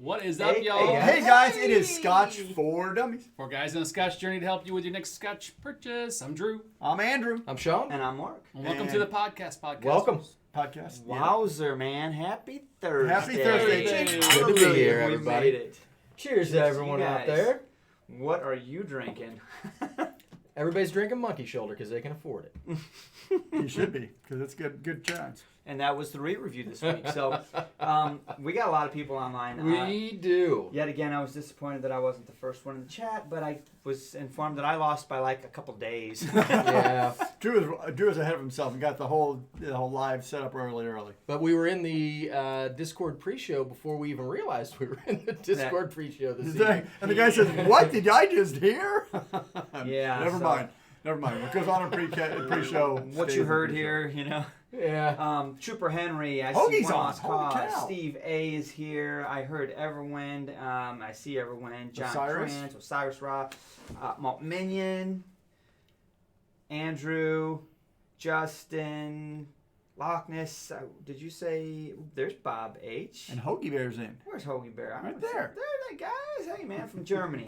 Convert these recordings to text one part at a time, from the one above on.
What is up, y'all? Hey guys, it is Scotch for Dummies. Four guys on a Scotch journey to help you with your next Scotch purchase. I'm Drew. I'm Andrew. I'm Sean. And I'm Mark. And welcome to the podcast. Welcome. Podcast. Wowzer, man. Happy Thursday. Happy Thursday. Good to be here, everybody. We made it. Cheers to everyone you out guys. there. What are you drinking? Everybody's drinking Monkey Shoulder because they can afford it. You should be, because it's good chance. And that was the re-review this week. So we got a lot of people online. We do. Yet again, I was disappointed that I wasn't the first one in the chat, but I was informed that I lost by like a couple days. Yeah. Drew was ahead of himself and got the whole live set up early. But we were in the Discord pre-show before we even realized we were in the Discord pre-show this evening. And the guy says, "What did I just hear?" Yeah. Never mind. What goes on in pre-show? What stays you in heard pre-show. here, you know. Yeah. Trooper Henry, I Hoagie's see one on. last Holy cause. cow. Steve A is here. I heard Everwind. I see Everwind. John Osiris? Krantz, Osiris Rock, Malt Minion, Andrew, Justin, Loch Ness. Did you say there's Bob H? And Hoagie Bear's in. Where's Hoagie Bear? Right there. There they guys. Hey man, from Germany.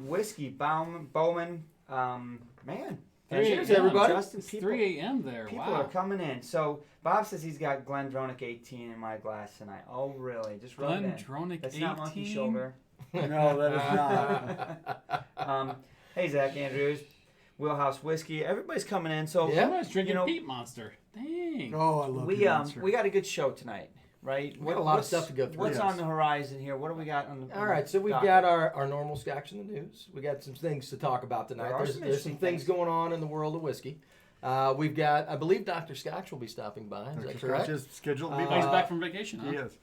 Whiskey Bowman. Man. Cheers, everybody. Justin, It's 3 a.m. there. People Wow. are coming in. So Bob says he's got Glendronach 18 in my glass tonight. Oh, really? Just rub it in. Glendronach That's 18. not Monkey Shoulder. No, that is not. Hey, Zach Andrews, Wheelhouse Whiskey. Everybody's coming in. So Yeah. Somebody's drinking You know- Peat Monster. Dang. Oh, I love we Peanut Monster. we got a good show tonight, right? We got a lot of stuff to go through. What's Yes. on the horizon here? What do we got on the? All right, so we've docket? got our normal Scotch in the news. We got some things to talk about tonight. There are There's some some interesting things things. going on in the world of whiskey. We've got, I believe Dr. Scotch will be stopping by. Is that Scotch correct? is scheduled to be Oh, he's back. back from vacation, huh? He is.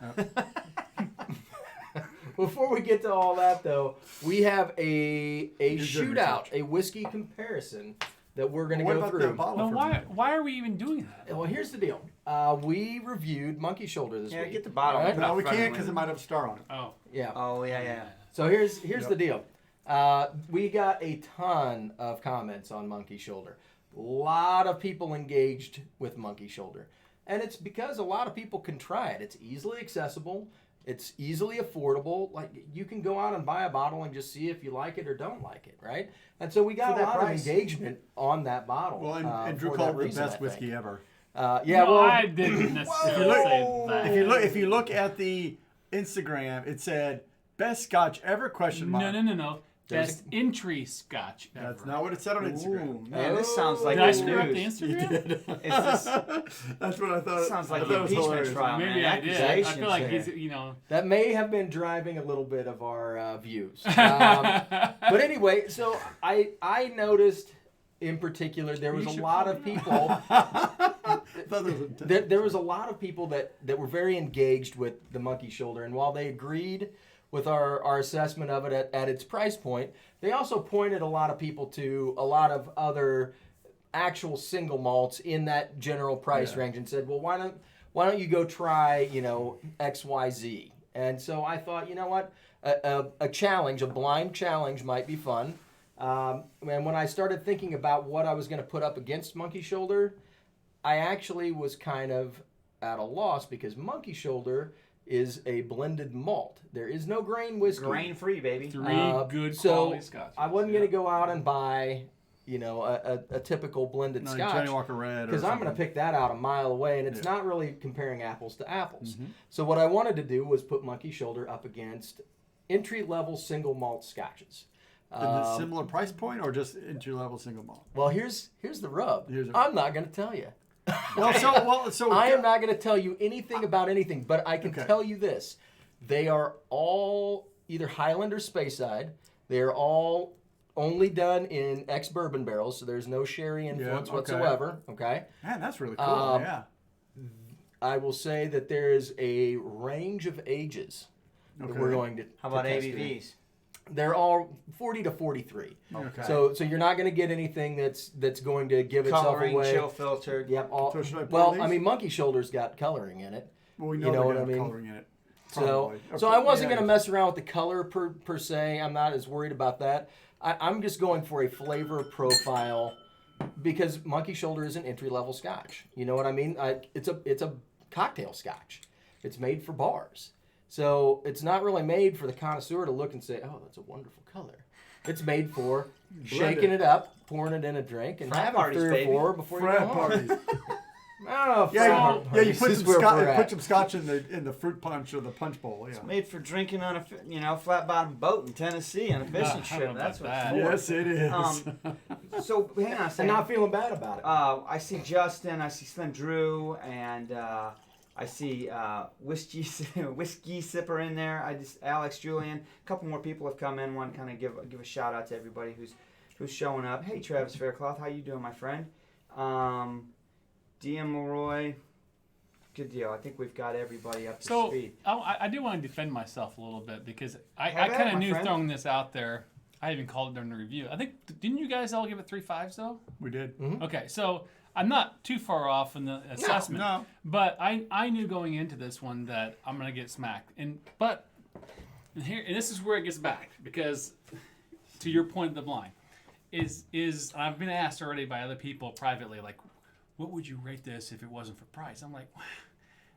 Before we get to all that, though, we have a good shootout, research. a whiskey comparison that we're going to What go about through. that bottle? Well, for why me? why are we even doing that? Well, here's the deal. We reviewed Monkey Shoulder this Yeah, week. get the bottle. All right? No, we Front can't of because me. it might have a star on it. Oh. Yeah. Oh yeah. So here's Yep. the deal. We got a ton of comments on Monkey Shoulder. A lot of people engaged with Monkey Shoulder. And it's because a lot of people can try it. It's easily accessible. It's easily affordable. Like, you can go out and buy a bottle and just see if you like it or don't like it, right? And so we got For a that lot price. of engagement on that bottle. Well, and Drew for called that it the reason, best I think. whiskey ever. Yeah, No, well, I didn't necessarily say that. If you look at the Instagram, it said best Scotch ever ? No. There's Best entry Scotch ever. That's not what it said on Instagram. Ooh, man, this sounds like Did I good screw up the news. You Instagram? did. That's what I thought. Sounds like I the thought it was impeachment hilarious. trial, Maybe man. I did. I Accusations feel like there. he's, you know. that may have been driving a little bit of our views. But anyway, so I noticed in particular there was You a should lot call of me people. I thought there was a- There was a lot of people that were very engaged with the Monkey Shoulder, and while they agreed with our assessment of it at its price point, they also pointed a lot of people to a lot of other actual single malts in that general price Yeah. range and said, well, why don't you go try, XYZ? And so I thought, you know what, a challenge, a blind challenge might be fun. And when I started thinking about what I was going to put up against Monkey Shoulder, I actually was kind of at a loss because Monkey Shoulder is a blended malt. There is no grain whiskey. Grain free, baby. Three good So quality Scotches. I wasn't going to go out and buy, a typical blended No, Scotch. Johnny Walker Red. Because I'm going to pick that out a mile away, and it's Yeah. not really comparing apples to apples. Mhm. So what I wanted to do was put Monkey Shoulder up against entry-level single malt Scotches. Similar price point or just entry level single malt? Well, here's the rub. I'm not going to tell you. So I am not going to tell you anything about anything, but I can Okay. tell you this. They are all either Highland or Speyside. They're all only done in ex-bourbon barrels, so there's no sherry influence okay. whatsoever. Okay. Man, that's really cool. Um, yeah. I will say that there is a range of ages that Okay. we're going to How about to test here. ABVs? They're all 40 to 43. Okay. So you're not going to get anything that's going to give itself Coloring, away. chill filtered. Yep. All, So should I pour well, these? I mean, Monkey Shoulder's got coloring in it. Well, we know you know they're what gonna I have mean? coloring in it. So Probably. I wasn't Yeah. going to mess around with the color per se. I'm not as worried about that. I'm just going for a flavor profile because Monkey Shoulder is an entry-level Scotch. You know what I mean? It's a cocktail Scotch. It's made for bars. So it's not really made for the connoisseur to look and say, "Oh, that's a wonderful color." It's made for shaking it up, pouring it in a drink, and Frat having parties, 3 or baby. 4 before you Frat go home. parties. I don't know. If Yeah, frat you parties put is some where scotch. we're at. Put some scotch in the fruit punch or the punch bowl. Yeah. Made for drinking on a flat bottom boat in Tennessee on a fishing I don't trip. know That's what about it's Yes, for. it is. So hang on a And second. not feeling bad about it. I see Justin, I see Slim Drew, and I see whiskey sipper in there. Alex, Julian, a couple more people have come in. Want to kind of give a shout out to everybody who's showing up. Hey, Travis Faircloth, how you doing, my friend? DM Leroy, good deal. I think we've got everybody up to So speed. I do want to defend myself a little bit because I Have at it, kind of my knew friend. throwing this out there. I even called it during the review. I think didn't you guys all give it 3 5s though? We did. Okay, so I'm not too far off in the assessment. No. But I knew going into this one that I'm gonna get smacked. And this is where it gets back because to your point of the blind is I've been asked already by other people privately like, what would you rate this if it wasn't for price? I'm like,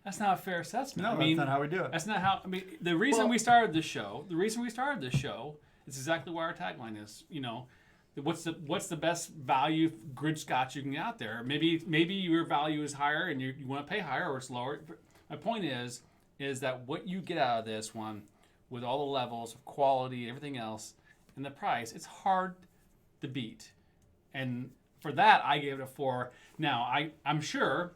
that's not a fair assessment. No, I mean, that's not how we do it. that's not how. I mean, the reason we started this show is exactly why our tagline is. You know, what's the best value grid scotch you can get out there? Maybe your value is higher and you want to pay higher, or it's lower. My point is that what you get out of this one, with all the levels of quality, everything else, and the price, it's hard to beat. And for that, I gave it a 4. Now, I'm sure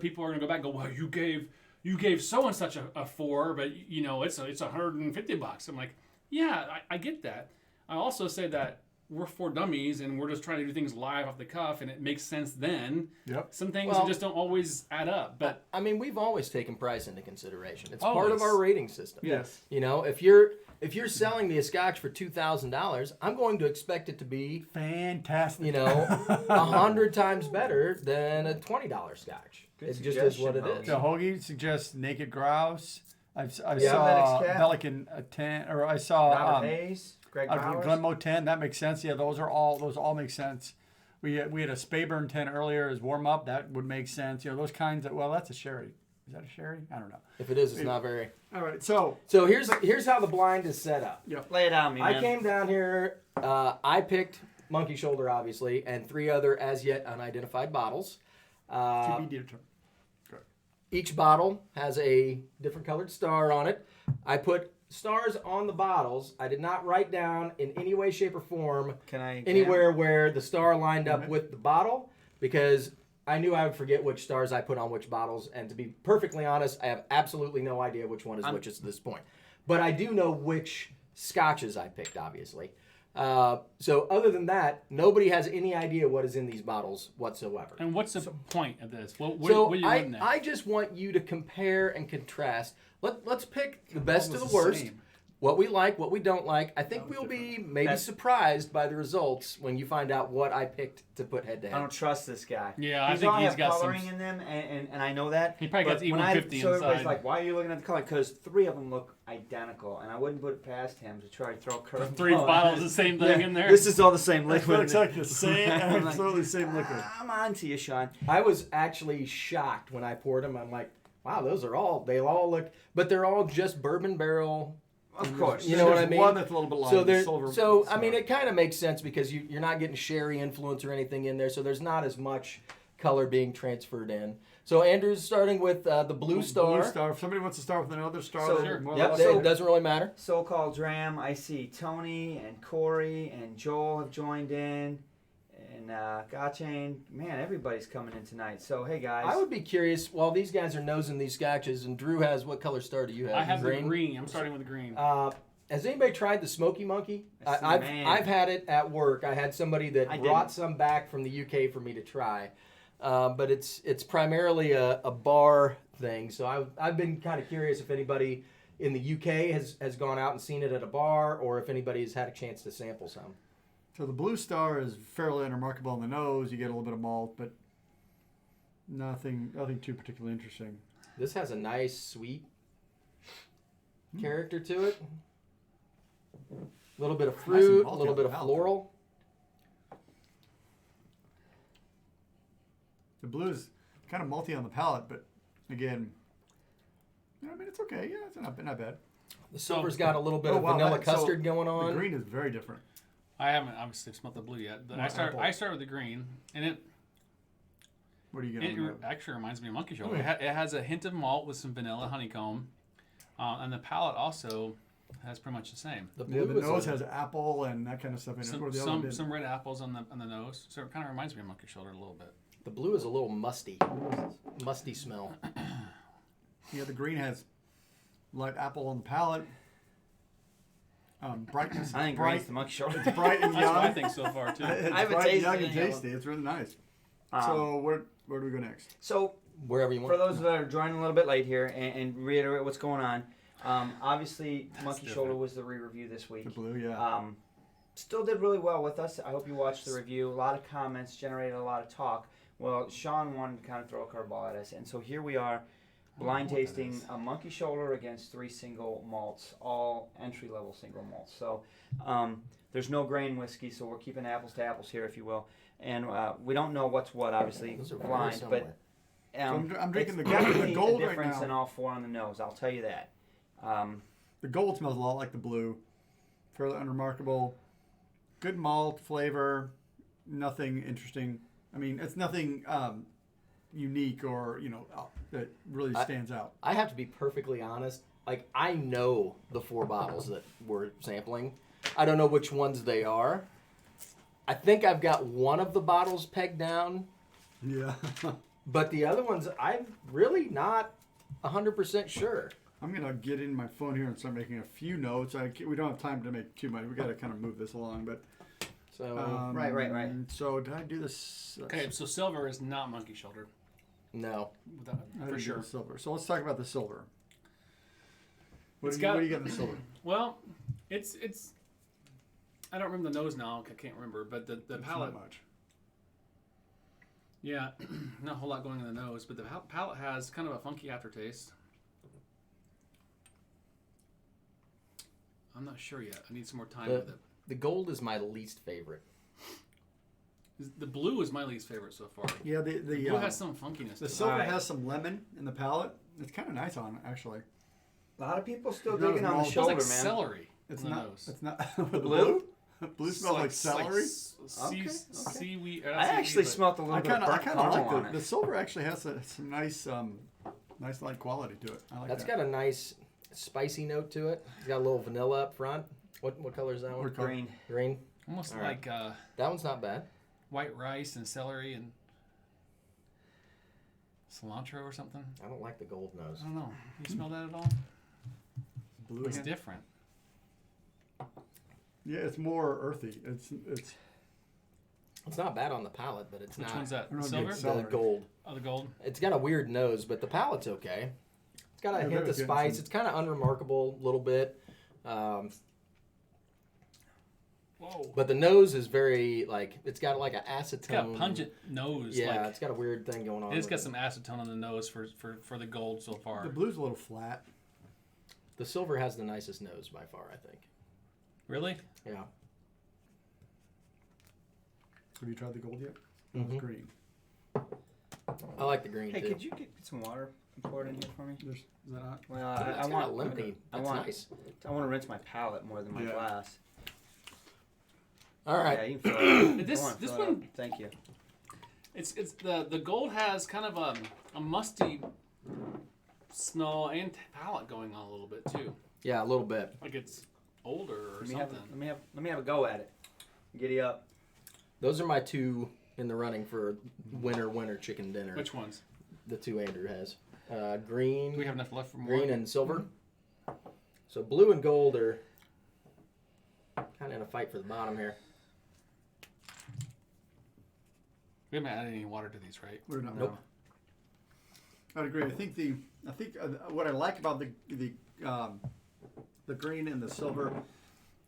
people are gonna go back and go, well, you gave so and such a 4, but you know it's $150. I'm like, yeah, I get that. I also say that we're 4 dummies and we're just trying to do things live off the cuff, and it makes sense then. Yep. Some things Well, just don't always add up. But I mean, we've always taken price into consideration. It's Always. part of our rating system. Yes. You know, if you're selling me a scotch for $2,000, I'm going to expect it to be, Fantastic. you know, 100 times better than a $20 scotch. Good It just is what suggestion, it is. So Hoagie suggests Naked Grouse. I Yeah. saw Athletics Cat. Pelican 10, or I saw Robert Hayes, Greg Bowers. Glenmo 10. That makes sense. Yeah, those all make sense. We had a Spayburn 10 earlier as warm up. That would make sense. You know, those kinds of. Well, that's a sherry. Is that a sherry? I don't know. If it is, it's not very. All right. So So here's how the blind is set up. Lay it on me, man. I came down here. I picked Monkey Shoulder, obviously, and 3 other as yet unidentified bottles. to be determined. Each bottle has a different colored star on it. I put stars on the bottles. I did not write down in any way, shape, or form Can I anywhere where the star lined up with the bottle because I knew I would forget which stars I put on which bottles. And to be perfectly honest, I have absolutely no idea which one is which at this point. But I do know which scotches I picked, obviously. So other than that, nobody has any idea what is in these bottles whatsoever. and what's the point of this? What So are you wanting there? I just want you to compare and contrast. Let's pick the best to Almost the the worst. same. What we like, what we don't like. I think we'll be maybe That's- surprised by the results when you find out what I picked to put head to I head. don't trust this guy. Yeah, I These think all he's have got some- coloring in them, and I know that. He probably got But when I- E150 So everybody's inside. like, why are you looking at the color? Because 3 of them look identical, and I wouldn't put it past him to try to throw a curve. 3 bottles, the same thing in there. This is all the same It liquid. looks like the same, I'm like, absolutely same liquid. I'm on to you, Sean. I was actually shocked when I poured them. I'm like, wow, they all look, but they're all just bourbon barrel. Of course. You know what I There's mean? One that's a little bit lighter. So there, silver so I star. mean, it kind of makes sense because you're not getting sherry influence or anything in there, so there's not as much color being transferred in. So Andrew's starting with the Blue Star. Blue Star. If somebody wants to start with another star, So- then Sure. more or Yep, less. It doesn't really matter. So-called Dram. I see Tony and Corey and Joel have joined in, and Gotchain. Man, everybody's coming in tonight. So hey guys, I would be curious while these guys are nosing these scotches, and Drew has what color star do you have? I have the green. I'm starting with the green. Has anybody tried the Smoky Monkey? That's the I've man. I've had it at work. I had somebody that I brought didn't. some back from the UK for me to try, but it's primarily a bar thing. So I've been kind of curious if anybody in the UK has gone out and seen it at a bar, or if anybody has had a chance to sample some. So the Blue Star is fairly unremarkable on the nose. You get a little bit of malt, but nothing too particularly interesting. This has a nice sweet character to it. A little bit of Nice and fruit, a malty little on bit the of palate. floral. The blue is kind of malty on the palate, but again, I mean, it's okay. Yeah, it's not bad. The silver's got a little bit of wow, vanilla that- so custard going The on. green is very different. I haven't obviously smelled the blue yet, but Well, apple. I start with the green, and it What are you getting? actually reminds me of monkey shoulder. Oh. It has a hint of malt with some vanilla honeycomb, and the palate also has pretty much the same. The Yeah, blue the is nose a- has apple and that kind of stuff in it. What the other one did? Some red apples on the nose, so it kind of reminds me of monkey shoulder a little bit. the blue is a little musty smell. Yeah, the green has light apple on the palate. Brightness. I think bright. green's the monkey shoulder. It's bright and That's what I young. think so far too. It's I haven't bright, tasted young, any and of them. tasty. It's really nice. Um, So where do we go next? So Wherever you for want. those that are joining a little bit late here and reiterate what's going on, obviously Monkey different. Shoulder was the re-review this week. The blue, yeah. Still did really well with us. I hope you watched the review. A lot of comments, generated a lot of talk. Well, Sean wanted to kind of throw a curveball at us, and so here we are, blind what that tasting is. a Monkey Shoulder against 3 single malts, all entry-level single malts. So there's no grain whiskey, so we're keeping apples to apples here, if you will. And we don't know what's what, obviously, Those are very blind, similar. but I'm drinking it's the gold- the definitely gold a right difference now. in all 4 on the nose. I'll tell you that. The gold smells a lot like the blue. Fairly unremarkable. Good malt flavor. Nothing interesting. I mean, it's nothing unique or that really stands out. I have to be perfectly honest. Like, I know the 4 bottles that we're sampling. I don't know which ones they are. I think I've got one of the bottles pegged down, Yeah. but the other ones I'm really not 100% sure. I'm gonna get in my phone here and start making a few notes. We don't have time to make too much. We got to kind of move this along, but So Right. So did I do this? Okay, so silver is not monkey shoulder, no. without, I for didn't do sure. the silver. So let's talk about the silver. What It's do got- you get in the silver? Well, it's. I don't remember the nose now. I can't remember, but the It's palate. not much. Yeah, not a whole lot going in the nose, but the palate has kind of a funky aftertaste. I'm not sure yet. I need some more time with it. The gold is my least favorite. The blue is my least favorite so far. Yeah, the Blue has some funkiness. the to it. silver Alright. has some lemon in the palate. It's kind of nice on it, actually. A lot of people still It's not digging as on the malt. It smells shoulder, like man. celery. It's in the not. nose. It's not. With the Blue? Blue smells like celery. Okay. Seaweed. I actually smelled a little I bit of kind of burnt caramel like on the it. silver. Actually has some nice nice light quality to it. I like That's that. got a nice spicy note to it. It's got a little vanilla up front. What color is that one? What color? Green. Green. Almost All right. like That one's not bad. white rice and celery and cilantro or something. I don't like the gold nose. I don't know. You smell that at all? Blue It's again. different. Yeah, it's more earthy. It's It's not bad on the palate, but it's Which not one's that? I don't Silver? get the celery. gold. Oh, the gold. It's got a weird nose, but the palate's okay. It's got a Yeah, hint that of was getting spice. some- It's kind of unremarkable a little bit. Whoa. But the nose is very, like, it's got like an acetone. It's got a pungent nose. Yeah, like, it's got a weird thing going on. it's with got it. some acetone on the nose for the gold so far. the blue's a little flat. The silver has the nicest nose by far, I think. Really? Yeah. Have you tried the gold yet? Mhm. It's green. I like the green Hey, too. could you get some water and pour it in here for me? Is that not? Well, Yeah, I it's want got a lemony. I That's want- nice. I want to rinse my palate more than my Yeah. glass. All right. Yeah, you can fill it. This- Go on, this fill it up. one- Thank you. It's the gold has kind of a musty smell and palate going on a little bit too. Yeah, a little bit. Like it's older or Let me have something. let me have a go at it. Giddy up. Those are my 2 in the running for winter chicken dinner. Which ones? The 2 Andrew has. Green. Do we have enough left for more? Green and silver. So blue and gold are kind of in a fight for the bottom here. We haven't added any water to these, right? We're not. Nope. I'd agree. I think what I like about the green and the silver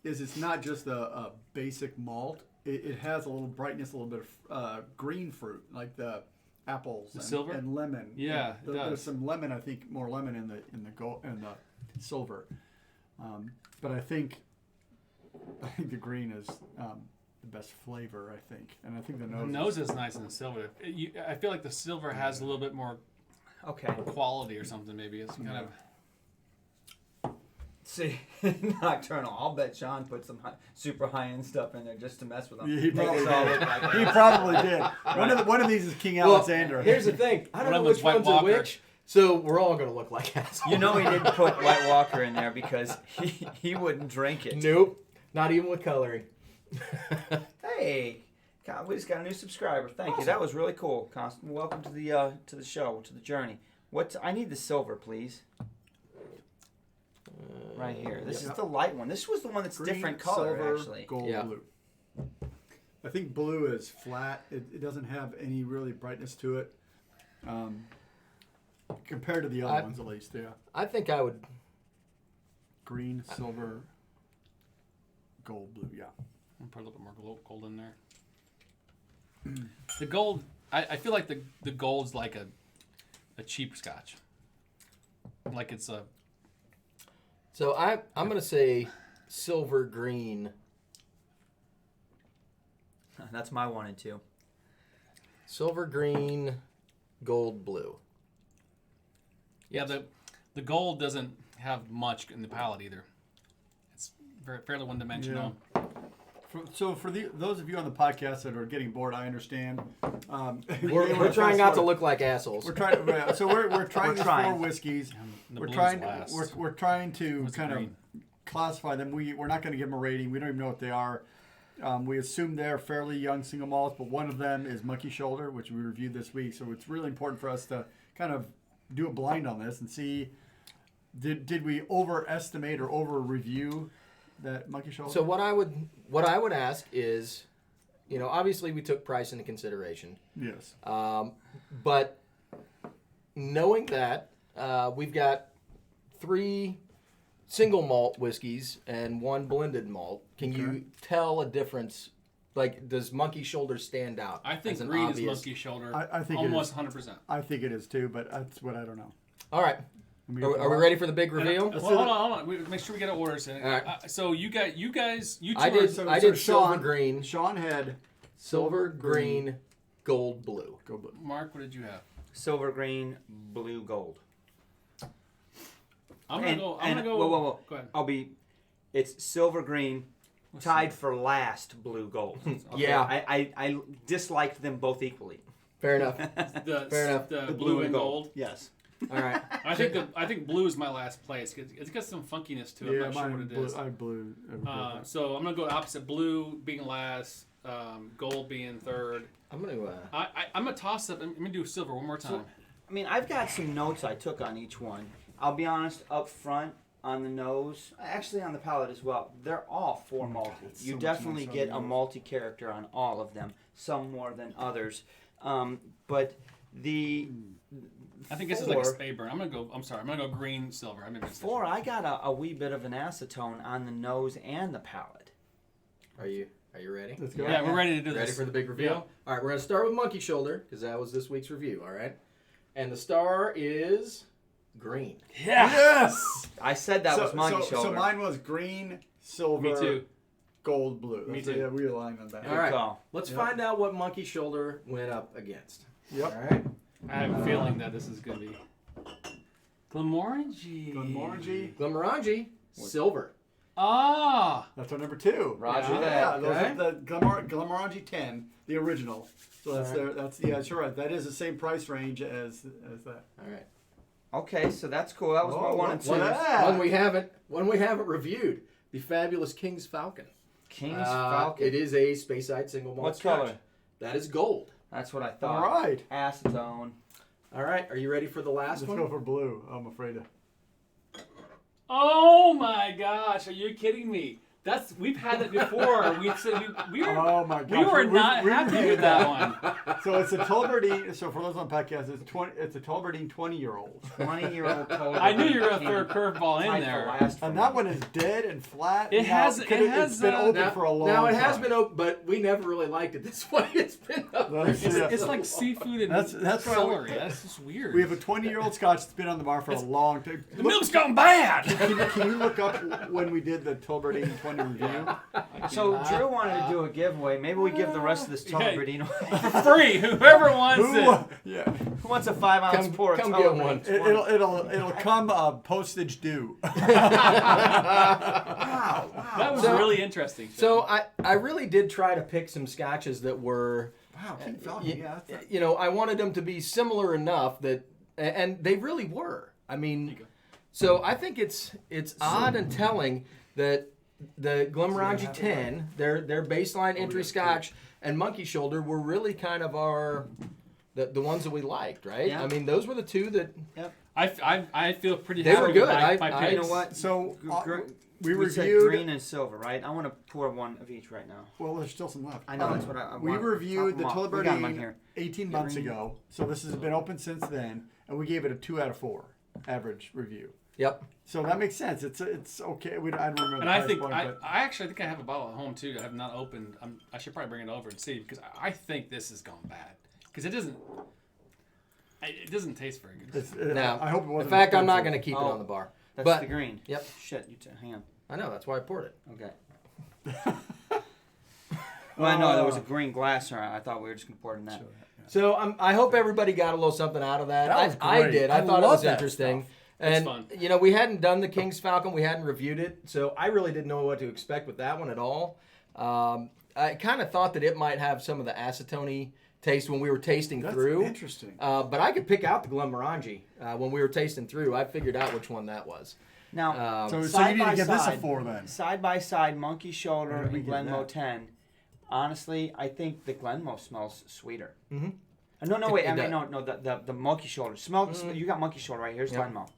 is it's not just a basic malt. It has a little brightness, a little bit of green fruit, like the apples The and, silver? and lemon. Yeah, it There's does. some lemon. I think more lemon in the gold and the silver. But I think the green is the best flavor. I think, and I think the The nose. nose is nice in the silver. I feel like the silver has a little bit more Okay. quality or something. Maybe it's kind of. See, Nocturnal. I'll bet Sean put some super high-end stuff in there just to mess with them. Yeah, he Make probably us all did. look like He that. probably did. One of these is King Alexander. Here's the thing. I don't One know of them which is White one's a Walker. which, so we're all going to look like assholes. You know he didn't put White Walker in there because he wouldn't drink it. Nope. Not even with coloring. Hey, God, we just got a new subscriber. Thank you. That was really cool, Constant. Welcome to the show, to the journey. I need the silver, please. Right here. This is the light one. This was the one that's Green, different color, silver, actually. gold, Yeah. blue. I think blue is flat. It doesn't have any really brightness to it. Compared to the other ones, at least, yeah. I think I would. Green, silver, gold, blue, yeah. I'll put a little bit more gold in there. The gold, I feel like the gold's like a cheap Scotch. Like it's a. So I'm going to say silver green. That's my 1 and 2. Silver green, gold blue. Yeah, the gold doesn't have much in the palette either. It's fairly one-dimensional. For those of you on the podcast that are getting bored, I understand. We're trying not to look like assholes. We're trying. We're trying these trying. 4 whiskeys. The We're blue's trying. last. We're trying to What's the kind of green? classify them. We're not going to give them a rating. We don't even know what they are. We assume they're fairly young single malts, but one of them is Monkey Shoulder, which we reviewed this week. So it's really important for us to kind of do a blind on this and see did we overestimate or over review that Monkey Shoulder. So what I would ask is, obviously we took price into consideration, Yes. but knowing that we've got 3 single malt whiskeys and 1 blended malt, can you tell a difference? Like, does Monkey Shoulder stand out? I think as an green obvious... is Monkey Shoulder. I think almost it is. 100%. I think it is too, but that's what I don't know. All right. Are we ready for the big reveal? Well, hold on. Make sure we get our orders in. All right. So you two I are- did. I did silver Sean- green, Sean had silver green, gold blue. Go blue. Mark, what did you have? Silver, green, blue, gold. I'm gonna go. Whoa. Go ahead. It's silver, green, tied for last, blue, gold. Okay? Yeah. I disliked them both equally. Fair enough. Fair enough. The blue and gold. Yes. All right. I think blue is my last place. It's got some funkiness to it. Yeah, I'm not sure mine what it blue. is. I blue. So I'm gonna go opposite. Blue being last, gold being third. I'm gonna. I'm gonna toss up. I'm gonna do silver one more time. I mean, I've got some notes I took on each one. I'll be honest, up front, on the nose, actually on the palate as well, they're all 4 malty. it's You so much definitely nicer get on a the malty character on all of them, some more than others. But the I think this is like a spay burn. I'm gonna go green, silver. I'm gonna 4, I got a wee bit of an acetone on the nose and the palate. Are you ready? Let's go. Yeah, we're ready to do Ready this. for the big reveal? All right, we're gonna start with Monkey Shoulder because that was this week's review. All right, and the star is green. Yeah. Yes. I said that was monkey shoulder. So mine was green, silver, Me too. gold, blue. Me That's too. Yeah, we aligned on that. All right, call. let's Yep. find out what Monkey Shoulder went up against. Yep. All right. I have a feeling that this is gonna be Glenmorangie. Glenmorangie, silver. Ah. That's our number 2. Roger yeah, that. Those Okay. are the Glenmorangie 10, the original. So that's All right. that's yeah, sure right. That is the same price range as that. All right. Okay, so that's cool. That was my 1 and 2. what's that? One we haven't reviewed. The fabulous King's Falcon. King's Falcon. It is a Speyside single malt What Scotch. color? That is gold. That's what I All thought. right. Acetone. All right. Are you ready for the last Let's one? go for blue. I'm afraid to. Oh my gosh! Are you kidding me? We've had it before. We've said we were Oh my we gosh. were not happy reviewed with that one. So it's a Tolberdine. So for those on the podcast, it's a Tolberdine 20-year-old. 20-year-old color. I knew you were gonna throw a curveball in there. And that one is dead and flat. It has- It's has, been open Now, for a long now time. it has been open, but we never really liked it this way. It's been up there. That's- yeah. It's like seafood and That's why celery. That's just weird. We have a 20-year-old Scotch that's been on the bar for a long time. the milk's gone bad. Can you look up when we did the Tolberdine 20 to review. So Drew wanted to do a giveaway. Maybe we give the rest of this Tullibardine away. For free, whoever wants it. Yeah. Who wants a 5-ounce pour of come get one. Tullibardine? It'll come postage due. Wow. That was So- really interesting. So I really did try to pick some scotches that were, Wow, King Falcon. Yeah. you know, I wanted them to be similar enough that, and they really were. I mean, so I think it's odd and telling that the Glenmorangie 10, their baseline entry Scotch, and Monkey Shoulder were really kind of the ones that we liked, right? Yeah. I mean, those were the two that I feel pretty They happy were good. with my I- You picks. know what? So we We said reviewed. green and silver, right? I want to pour one of each right now. Well, there's still some left. I know that's what I We want. reviewed the Top 'em up. We got 'em on Tullibardine here. 18 months ago, so this has been open since then, and we gave it a 2 out of 4 average review. Yep. So that makes sense. It's okay. I don't remember. And the I price think point, I but actually think I have a bottle at home too. I have not opened. I should probably bring it over and see because I think this has gone bad because it doesn't taste very good. it's, Now, I hope it in wasn't. fact, I'm not expensive. going to keep it Oh. on the bar. That's But- the green. Yep. Shit, hang on. I know, that's why I poured it. Okay. Well, I know there was a green glass around. I thought we were just gonna pour it in that. So I hope everybody got a little something out of that. That was I great. did. I I thought it love was that interesting. stuff. It's And fun. you know, we hadn't done the King's Falcon. We hadn't reviewed it, so I really didn't know what to expect with that one at all. I kind of thought that it might have some of the acetone taste when we were tasting That's through. interesting. But I could pick out the Glenmorangie when we were tasting through. I figured out which one that was. Now, So you side need to by give this a side. 4 then. side by side, Monkey Shoulder Where did we and get Glenmo that? 10. Honestly, I think the Glenmo smells sweeter. Mhm. No, wait. It I mean, does. no. The Monkey Shoulder. Smell. You got Monkey Shoulder right here's Yep. Glenmo.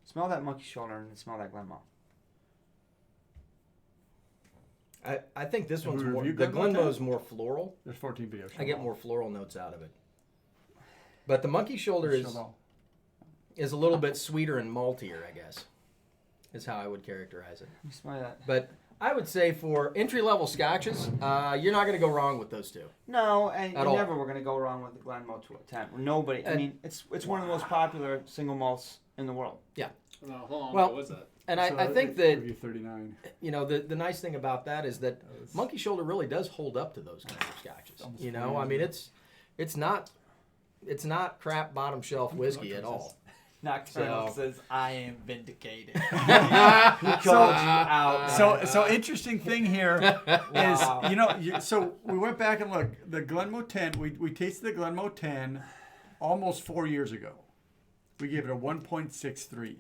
Smell that Monkey Shoulder and smell that Glenmo. I think this Have one's we more. reviewed The Glenmo Glenmo's more floral. There's 14 videos. I get more floral notes out of it. But the Monkey Shoulder is a little bit sweeter and maltier, I guess, is how I would characterize it. Let me smell that. But I would say for entry-level scotches, you're not going to go wrong with those two. No, and At you all. never were going to go wrong with the Glenmo 10. Nobody. I And- mean, it's one of the most popular single malts in the world. No, hold on. Well, what was that? And I think that, Review 39. you know, the nice thing about that is that Monkey Shoulder really does hold up to those kinds of scotches. Almost You know, 40 I mean, years it's not crap bottom shelf whiskey at all. Nocturnal So- says, I am vindicated. So- Called you out. So interesting thing here is, Wow. you know, so we went back and looked. The Glenmo 10, we tasted the Glenmo 10 almost 4 years ago. We gave it a 1.63.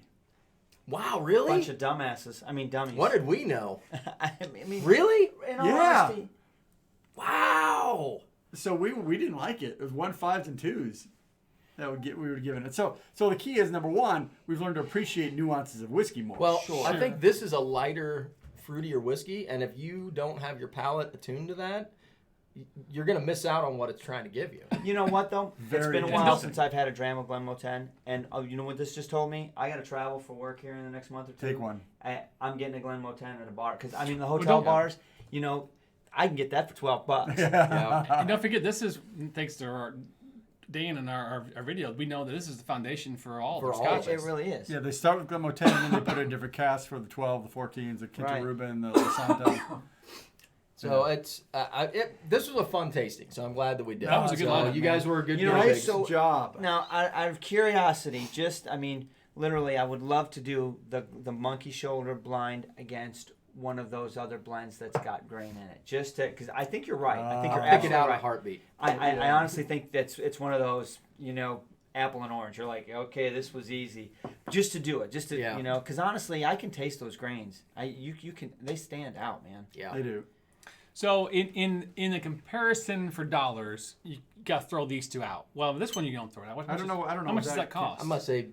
Wow, really? Bunch of dumbasses. I mean, dummies. What did we know? I mean, Really? in all Yeah. honesty, Wow. So we didn't like it. It was 1.5s and 2s that we were giving it. So the key is, number one, we've learned to appreciate nuances of whiskey more. Well, Sure. I think this is a lighter, fruitier whiskey, and if you don't have your palate attuned to that, you're going to miss out on what it's trying to give you. you know what though? It's Very been a while interesting. since I've had a dram of Glenmo 10, and you know what this just told me? I got to travel for work here in the next month or two. Take one. I'm getting a Glenmo 10 at a bar because I mean the hotel don't- bars, you know, I can get that for $12. Yeah. And don't forget, this is thanks to our Dan and our video. We know that this is the foundation for all For the all of scotches. It really is. Yeah, they start with Glenmo 10, and then they put in different casts for the 12, the 14s, the Right. Quinta and the Santo. So this was a fun tasting, so I'm glad that we did. That was a good so lineup, you man. guys were a good You know, guinea Nice pigs. so- job. Now, out of curiosity, I mean, literally, I would love to do the Monkey Shoulder blind against one of those other blends that's got grain in it. Just to, because I think you're right. I think I'll you're pick it absolutely out in a right. heartbeat. I honestly think it's one of those, you know, apple and orange. You're like, okay, this was easy, just to do it, just to Yeah. you know, because honestly, I can taste those grains. You can, they stand out, man. Yeah. They do. So in a comparison for dollars, you got to throw these two out. Well, this one you don't throw it out. I don't know. How much does that cost? I must say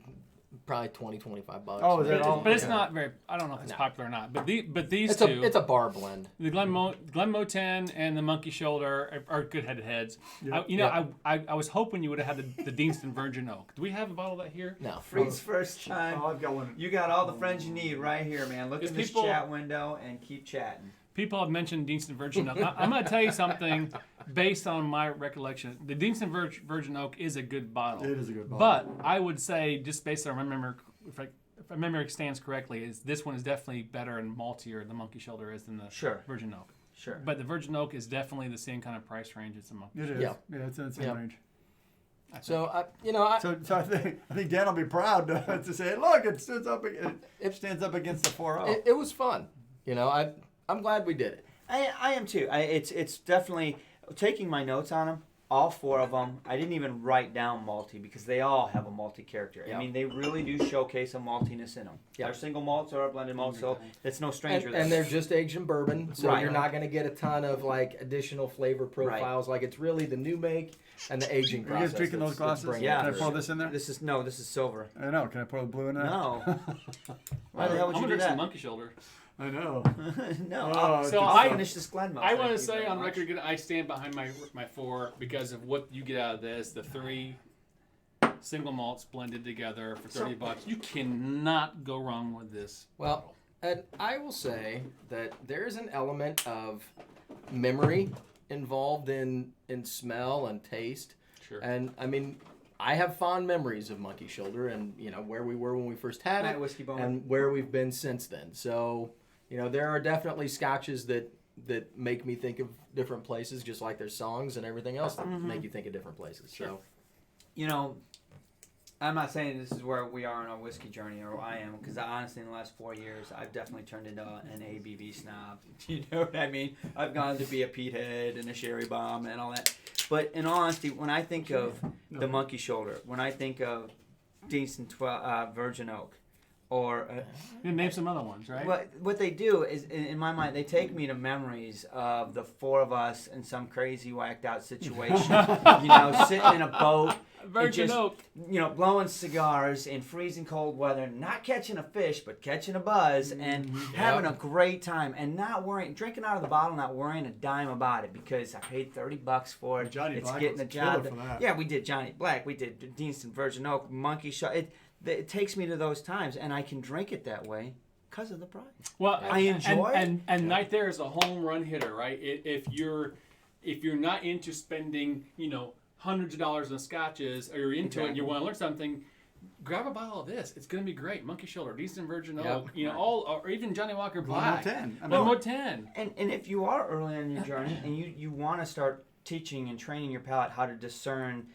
probably $20-$25. Oh, is that all? But it's Yeah. not very. I don't know if it's No. popular or not. But these It's two, a bar blend. the Glenmo 10 and the Monkey Shoulder are good head-to-heads. Yep. I was hoping you would have had the Deanston Virgin Oak. Do we have a bottle of that here? No. Freeze first time. Oh, I've got one. You got all the friends you need right here, man. Look Is in this people- chat window and keep chatting. People have mentioned Deanston Virgin Oak. I'm going to tell you something based on my recollection. The Deanston Virgin Oak is a good bottle. It is a good bottle. But I would say, just based on my memory, if my memory stands correctly, is this one is definitely better and maltier, the Monkey Shoulder is, than the Sure. Virgin Oak. Sure. But the Virgin Oak is definitely the same kind of price range as the Monkey It Shoulder. is. Yeah. Yeah, it's in the same Yeah. range. So I So I think Dan will be proud to say, look, it stands up. It stands up against the 4.0. it was fun. I'm glad we did it. I am too. It's definitely taking my notes on them. All 4 of them. I didn't even write down multi because they all have a multi character. Yeah. I mean, they really do showcase a maltiness in them. Yeah. They're single malts or a blended malt, so it's no stranger. And they're just aged in bourbon, so Right. you're not going to get a ton of like additional flavor profiles. Like it's really the new make and the aging Are you process. guys drinking those that's glasses? bringing Yeah. it Can I through. pour this in there? This is silver. I know. Can I pour the blue in there? No. Why the hell would I'm you do gonna drink some that? Monkey Shoulder. I know. No. Oh, So I'll I- finish this Glenmouth. I want Thank to you say very on much. record, I stand behind my 4 because of what you get out of this. The 3 single malts blended together for $30. You cannot go wrong with this. Well, and I will say that there is an element of memory involved in smell and taste. Sure. And I mean, I have fond memories of Monkey Shoulder and where we were when we first had Night it Whiskey Bowman. and where we've been since then. So, there are definitely scotches that make me think of different places, just like there's songs and everything else that make you think of different places. Sure. So, I'm not saying this is where we are on our whiskey journey, or I am, because honestly, in the last 4 years, I've definitely turned into an ABV snob. You know what I mean? I've gone to be a Pete Head and a Sherry Bomb and all that. But in all honesty, when I think of the Monkey Shoulder, when I think of decent Virgin Oak, or You name some other ones, right? what they do is, in my mind, they take me to memories of the 4 of us in some crazy whacked out situation. Sitting in a boat. Virgin just, Oak. Blowing cigars in freezing cold weather, not catching a fish, but catching a buzz, and having a great time, and not drinking out of the bottle, not worrying a dime about it, because I paid $30 for it. Johnny it's Black getting was the job. killer for that. Yeah, we did Johnny Black, we did Deanston Virgin Oak, Monkey Shot. It takes me to those times, and I can drink it that way because of the price. Well, I enjoy it. And Night There is a home run hitter, right? If you're not into spending, hundreds of dollars on scotches, or you're into it and you want to learn something, grab a bottle of this. It's going to be great. Monkey Shoulder, Decent Virgin Oak, or even Johnny Walker Black. Glenmouth 10. I mean, Glenmouth 10. And if you are early on in your journey and you want to start teaching and training your palate how to discern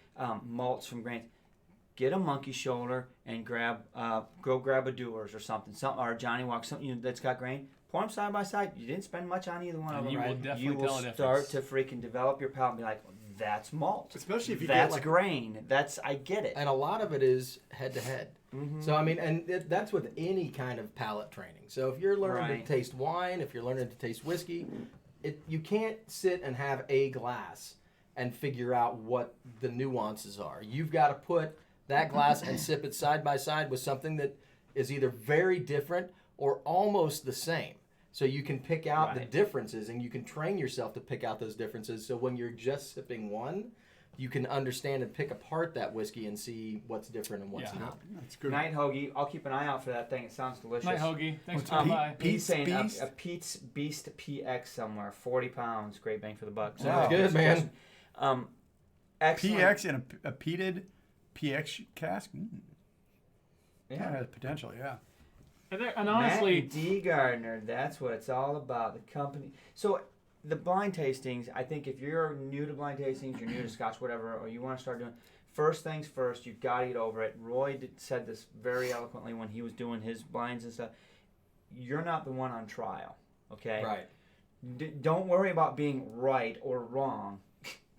malts from grains, get a Monkey Shoulder and go grab a Dewar's or something, or a Johnny Walker, something that's got grain. Pour them side by side. You didn't spend much on either one of And them, you will right? definitely You will tell the start difference. to freaking develop your palate and be like, that's malt. especially if you That's get like grain. I get it. and a lot of it is head to head. So I mean, and that's with any kind of palate training. So if you're learning Right. to taste wine, if you're learning to taste whiskey, you can't sit and have a glass and figure out what the nuances are. You've got to put that glass and sip it side by side with something that is either very different or almost the same. So you can pick out the Right. differences, and you can train yourself to pick out those differences. So when you're just sipping one, you can understand and pick apart that whiskey and see what's different and what's Yeah. not. that's good. Night Hoagie. I'll keep an eye out for that thing. It sounds delicious. Night Hoagie. Thanks What's for coming Pete? by. Pete? He's saying Beast? a Pete's Beast PX somewhere, 40 pounds, great bang for the buck. Sounds good, man. Excellent. PX in a peated PX cask. Yeah, it Yeah. has potential. Yeah. And honestly, Matt D. Gardner, that's what it's all about. The company. So the blind tastings, I think if you're new to blind tastings, you're new to Scotch, whatever, or you want to start doing, first things first, you've got to get over it. Roy said this very eloquently when he was doing his blinds and stuff. You're not the one on trial, okay? Right. Don't worry about being right or wrong,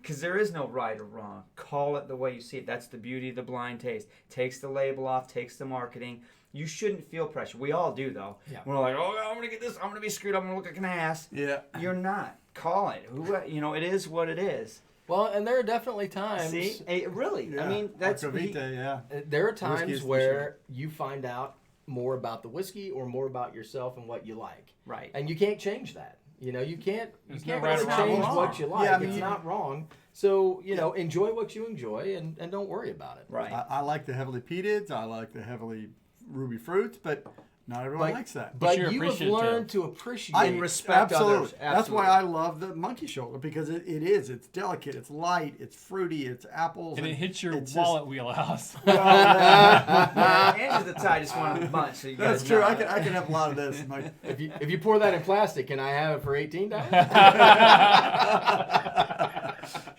because there is no right or wrong. Call it the way you see it. That's the beauty of the blind taste. Takes the label off, takes the marketing. You shouldn't feel pressure. We all do, though. Yeah. We're like, oh, I'm going to get this. I'm going to be screwed. I'm going to look like an ass. Yeah. You're not. Call it. It is what it is. Well, and there are definitely times. See? Really. Yeah. I mean, that's... Aquavita, yeah. There are Whiskey times is the where you find out more about the whiskey or more about yourself and what you like, Right. and you can't change that. You can't There's you can't no right really or change wrong. what you like. Yeah, I mean, it's you- not wrong. So enjoy what you enjoy and don't worry about it. Right. I like the heavily peated. I like the heavily ruby fruits, but Not everyone likes that. But you're you have appreciative. learned to appreciate I respect others. That's why I love the monkey shoulder, because it is. It's delicate. It's light. It's fruity. It's apples. And it hits your it's wallet wheelhouse. Yeah, Andrew's the tightest one of the bunch. So you That's guys true. know. I can have a lot of this. If you pour that in plastic, can I have it for $18?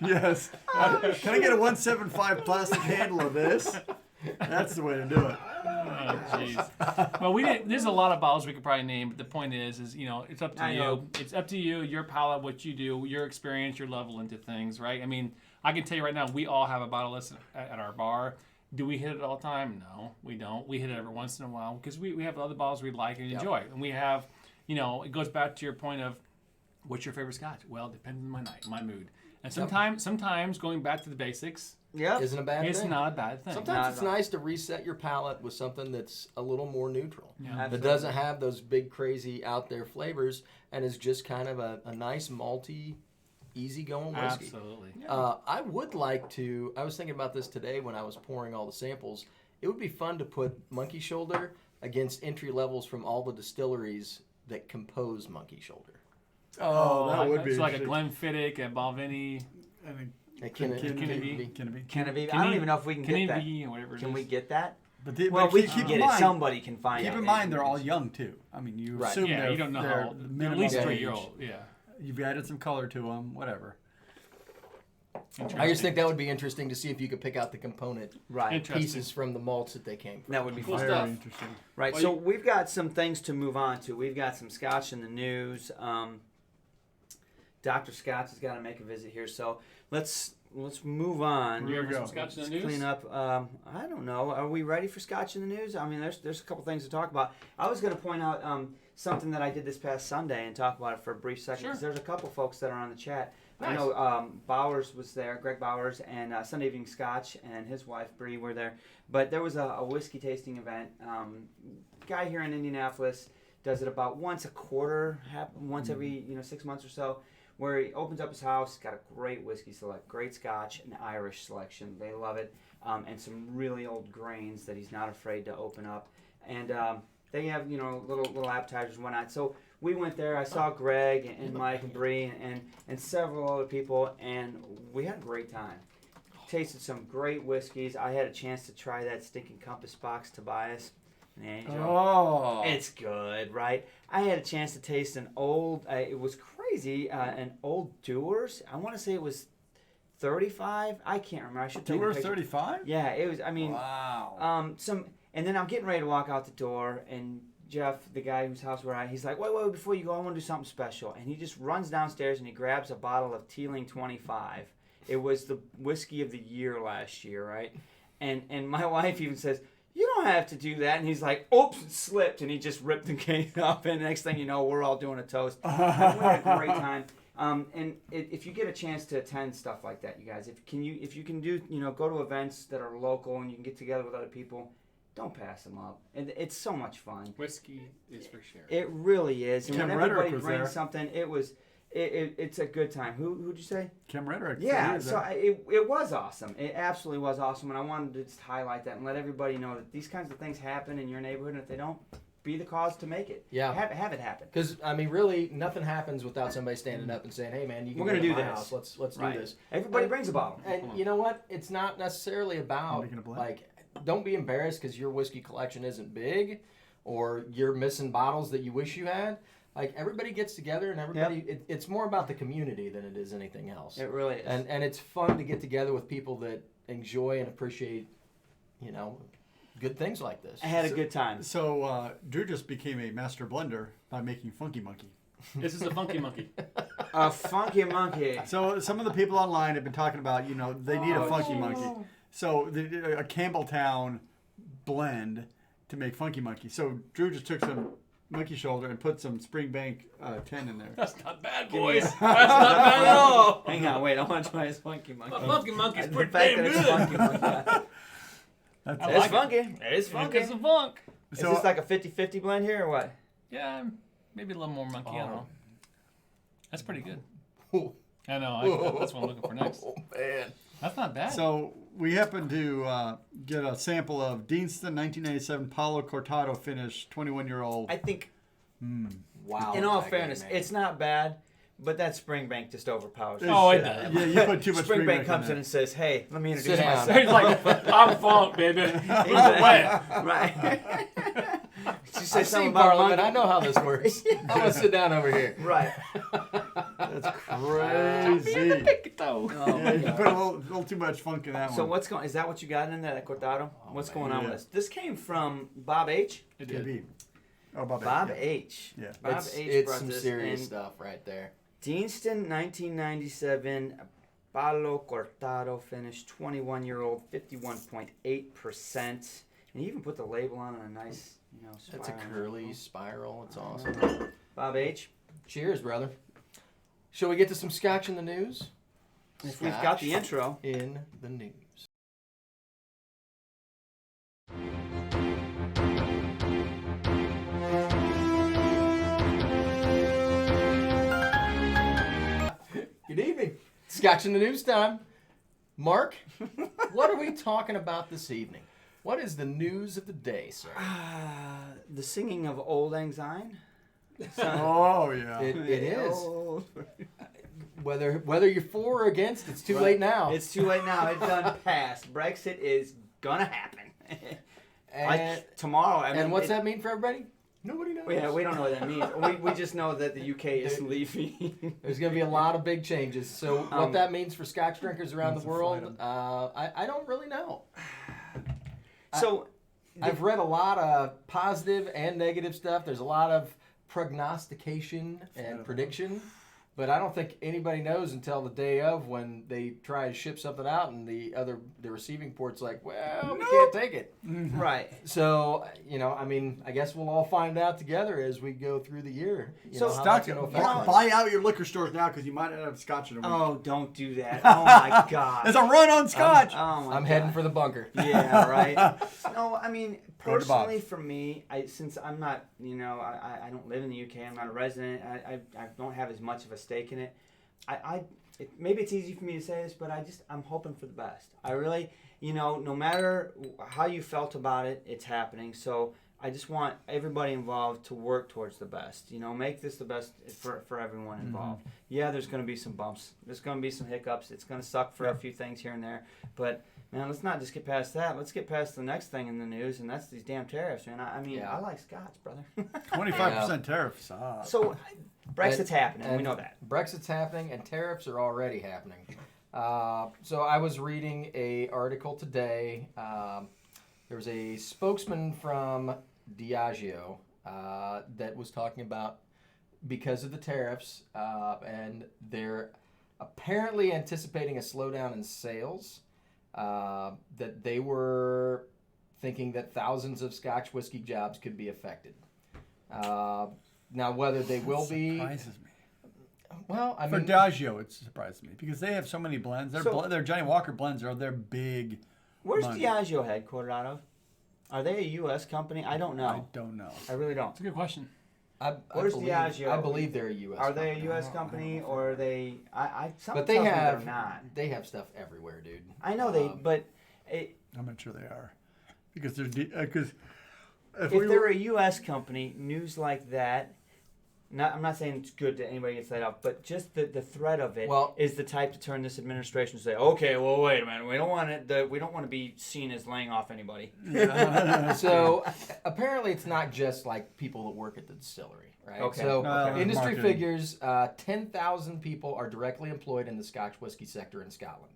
Yes. Can I get a 175 plastic handle of this? That's the way to do it. Oh, jeez. Well, we didn't. There's a lot of bottles we could probably name, but the point is it's up to I you. know. It's up to you, your palate, what you do, your experience, your level into things, right? I mean, I can tell you right now, we all have a bottle list at our bar. Do we hit it all the time? No, we don't. We hit it every once in a while because we have other bottles we like and enjoy, and we have, it goes back to your point of, what's your favorite Scotch? Well, it depends on my night, my mood, and sometimes going back to the basics. Yep. Isn't a bad It's thing. not a bad thing. Sometimes Not it's at all. nice to reset your palate with something that's a little more neutral. Yeah. That Absolutely. doesn't have those big, crazy, out there flavors and is just kind of a nice, malty, easygoing whiskey. Absolutely. I would like to, I was thinking about this today when I was pouring all the samples. It would be fun to put Monkey Shoulder against entry levels from all the distilleries that compose Monkey Shoulder. Oh, that would be It's like a interesting. Glenfiddich, a Balvenie, Kennedy. Genevieve. I don't even know if we can get that. Kennedy, or whatever it Can is. we get that? But Well, we keep can in get it. mind, Somebody can find it. Keep in mind, they're all young too. I mean, you Right. assume Yeah, they're, you don't know they're how old. They're at minimum least age. 3 year old. Yeah. You've added some color to them, whatever. I just think that would be interesting to see if you could pick out the component Right. Interesting. pieces from the malts that they came from. That would be Cool fun. stuff. Very interesting. Right. Well, So we've got some things to move on to. We've got some Scotch in the news. Dr. Scotch has got to make a visit here. So let's move on. Here we Remember go. some Scotch in the Let's news? clean up. I don't know. Are we ready for Scotch in the news? I mean, there's a couple things to talk about. I was going to point out something that I did this past Sunday and talk about it for a brief second. Sure. 'Cause there's a couple folks that are on the chat. I Nice. know Bowers was there, Greg Bowers, and Sunday Evening Scotch and his wife Bree were there. But there was a whiskey tasting event. Guy here in Indianapolis does it about once a quarter, once every 6 months or so, where he opens up his house, got a great whiskey select, great Scotch, and Irish selection. They love it, and some really old grains that he's not afraid to open up. And they have little appetizers and whatnot. So we went there. I saw Greg and Mike and Bree and several other people, and we had a great time. Tasted some great whiskeys. I had a chance to try that stinking Compass Box Tobias. and Angel. Oh. It's good, right? I had a chance to taste an old, it was crazy, an old Dewar's. I want to say it was 35. I can't remember. I should take a Dewar's picture. 35? Yeah, it was, I mean, Wow. and then I'm getting ready to walk out the door, and Jeff, the guy whose house we're at, he's like, wait, before you go, I want to do something special. And he just runs downstairs and he grabs a bottle of Teeling 25. It was the whiskey of the year last year, right? And my wife even says, you don't have to do that. And he's like, oops, it slipped. And he just ripped the case up. And next thing you know, we're all doing a toast. And we had a great time. If you get a chance to attend stuff like that, you guys, if you can do, go to events that are local and you can get together with other people, don't pass them up. And it's so much fun. Whiskey is for sure. It really is. And Kim when Rederick everybody was brings there. something, it's a good time. Who'd you say? Kim Rederick. Yeah, he was so there. it was awesome. It absolutely was awesome, and I wanted to just highlight that and let everybody know that these kinds of things happen in your neighborhood, and if they don't, be the cause to make it. Yeah. Have it happen. Because, I mean, really, nothing happens without somebody standing up and saying, hey, man, you can We're gonna go to do my this. house. Let's Right. do this. Everybody brings a bottle. And you know what? It's not necessarily about, Making a blend. like, don't be embarrassed because your whiskey collection isn't big or you're missing bottles that you wish you had. Like, everybody gets together and everybody, it's more about the community than it is anything else. It really is. And it's fun to get together with people that enjoy and appreciate, good things like this. I had a good time. So Drew just became a master blender by making Funky Monkey. This is a funky monkey. A funky monkey. So some of the people online have been talking about, they need a Funky Monkey. So a Campbelltown blend to make Funky Monkey. So Drew just took some monkey shoulder and put some Springbank 10 in there. That's not bad, boys. That's not bad at all. Hang on, wait. I want to try his funky monkey. A funky monkey's The pretty fact damn that it's good. funky monkey. That's I It's like it. funky. It is funky. It's a funk. Is So- this like a 50-50 blend here or what? Yeah, maybe a little more monkey. I don't know. That's pretty good. Oh, I know. That's what I'm looking for next. man. That's not bad. So we happened to get a sample of Deanston 1997 Palo Cortado finish, 21-year-old. I think, Wow. in all that fairness, game, man. it's not bad, but that Springbank just overpowers it. Oh, it does. Yeah, you put too much Springbank Springbank comes in there. and says, "Hey, let me introduce Sit down. myself." He's like, I'm funk, baby. Move away. Right. She I says see something about Parliament. monkey. I know how this works. I'm gonna sit down over here. Right. That's crazy. Oh, Yeah, you put a little too much funk in that So one. what's going? Is that what you got in there, that cortado? What's going on Yeah. with this? This came from Bob H. It Could did. be. Oh, Bob. Bob yeah. H. Yeah. Bob it's H. it's brought some this serious in. stuff right there. Deanston, 1997, Palo Cortado finish, 21-year-old, 51.8%. And he even put the label on a nice, That's a spiral. curly spiral. It's awesome. Bob H. Cheers, brother. Shall we get to some Scotch in the news? If we've got the Scotch intro. in the news. Good evening. Scotch in the news time. Mark, what are we talking about this evening? What is the news of the day, sir? The singing of Old Lang Syne. Oh, yeah. It is. Oh. Whether you're for or against, it's too late now. It's too late now. It's done past. Brexit is gonna happen. and, Tomorrow. I mean, and what's that mean for everybody? Nobody knows. Yeah, we don't know what that means. We just know that the UK is leaving. There's going to be a lot of big changes. So what that means for Scotch drinkers around the That's a world, flight I don't really know. So, I've read a lot of positive and negative stuff. There's a lot of prognostication and prediction, but I don't think anybody knows until the day of when they try to ship something out and the receiving port's like, well, we can't take it. right. So, I guess we'll all find out together as we go through the year. So, how Stock that's it. gonna affect us. Buy out your liquor stores now because you might not have Scotch in a week. Oh, don't do that. Oh my God. There's a run on Scotch. Oh my I'm God. heading for the bunker. Yeah, right. No, I mean, Go to Bob. personally for me, since I'm not, I don't live in the UK, I'm not a resident, I don't have as much of a stake in it. Maybe it's easy for me to say this, but I'm hoping for the best. I really, no matter how you felt about it, it's happening. So I just want everybody involved to work towards the best. Make this the best for everyone involved. Mm-hmm. Yeah, there's going to be some bumps. There's going to be some hiccups. It's going to suck for a few things here and there. But, man, let's not just get past that. Let's get past the next thing in the news, and that's these damn tariffs, man. I like Scotch, brother. 25% tariffs. So Brexit's happening. We know that. Brexit's happening, and tariffs are already happening. So I was reading a article today. There was a spokesman from Diageo that was talking about because of the tariffs, and they're apparently anticipating a slowdown in sales. That they were thinking that thousands of Scotch whiskey jobs could be affected. Now, whether they will be, Surprises me. well, I For mean, Diageo, it surprises me because they have so many blends. Their Johnny Walker blends are their big. Where's money. Diageo headquartered out of? Are they a U.S. company? I don't know. I don't know. I really don't. That's a good question. Where's Diageo? I believe they're a U.S. Are they a company. U.S. company or are they? Something But they tells me have they're not. they have stuff everywhere, dude. I know they, but I'm not sure they are because they're because if they're a U.S. company, news like that. I'm not saying it's good that anybody gets laid off, but just the threat of it is the type to turn this administration to say, okay, well, wait a minute, we don't want it. We don't want to be seen as laying off anybody. So apparently, it's not just like people that work at the distillery, right? Okay. So industry marketing. figures: 10,000 people are directly employed in the Scotch whiskey sector in Scotland,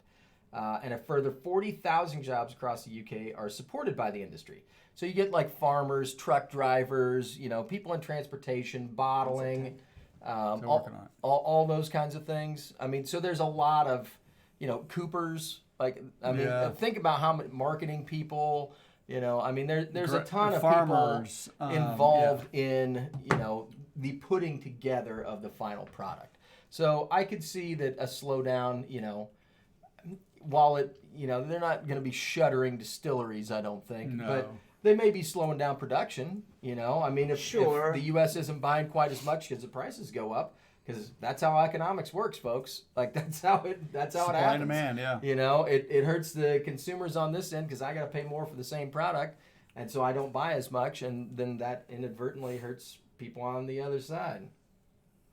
and a further 40,000 jobs across the UK are supported by the industry. So you get like farmers, truck drivers, people in transportation, bottling, all those kinds of things. I mean, so there's a lot of, Coopers. Think about how many marketing people. There's a ton of farmers, people involved in the putting together of the final product. So I could see that a slowdown. While they're not going to be shuttering distilleries, I don't think, No. but they may be slowing down production. You know, I mean, if Sure. the U.S. isn't buying quite as much because the prices go up, because that's how economics works, folks. Like that's how it Supply happens. and demand, yeah. You know, it hurts the consumers on this end because I got to pay more for the same product, and so I don't buy as much, and then that inadvertently hurts people on the other side.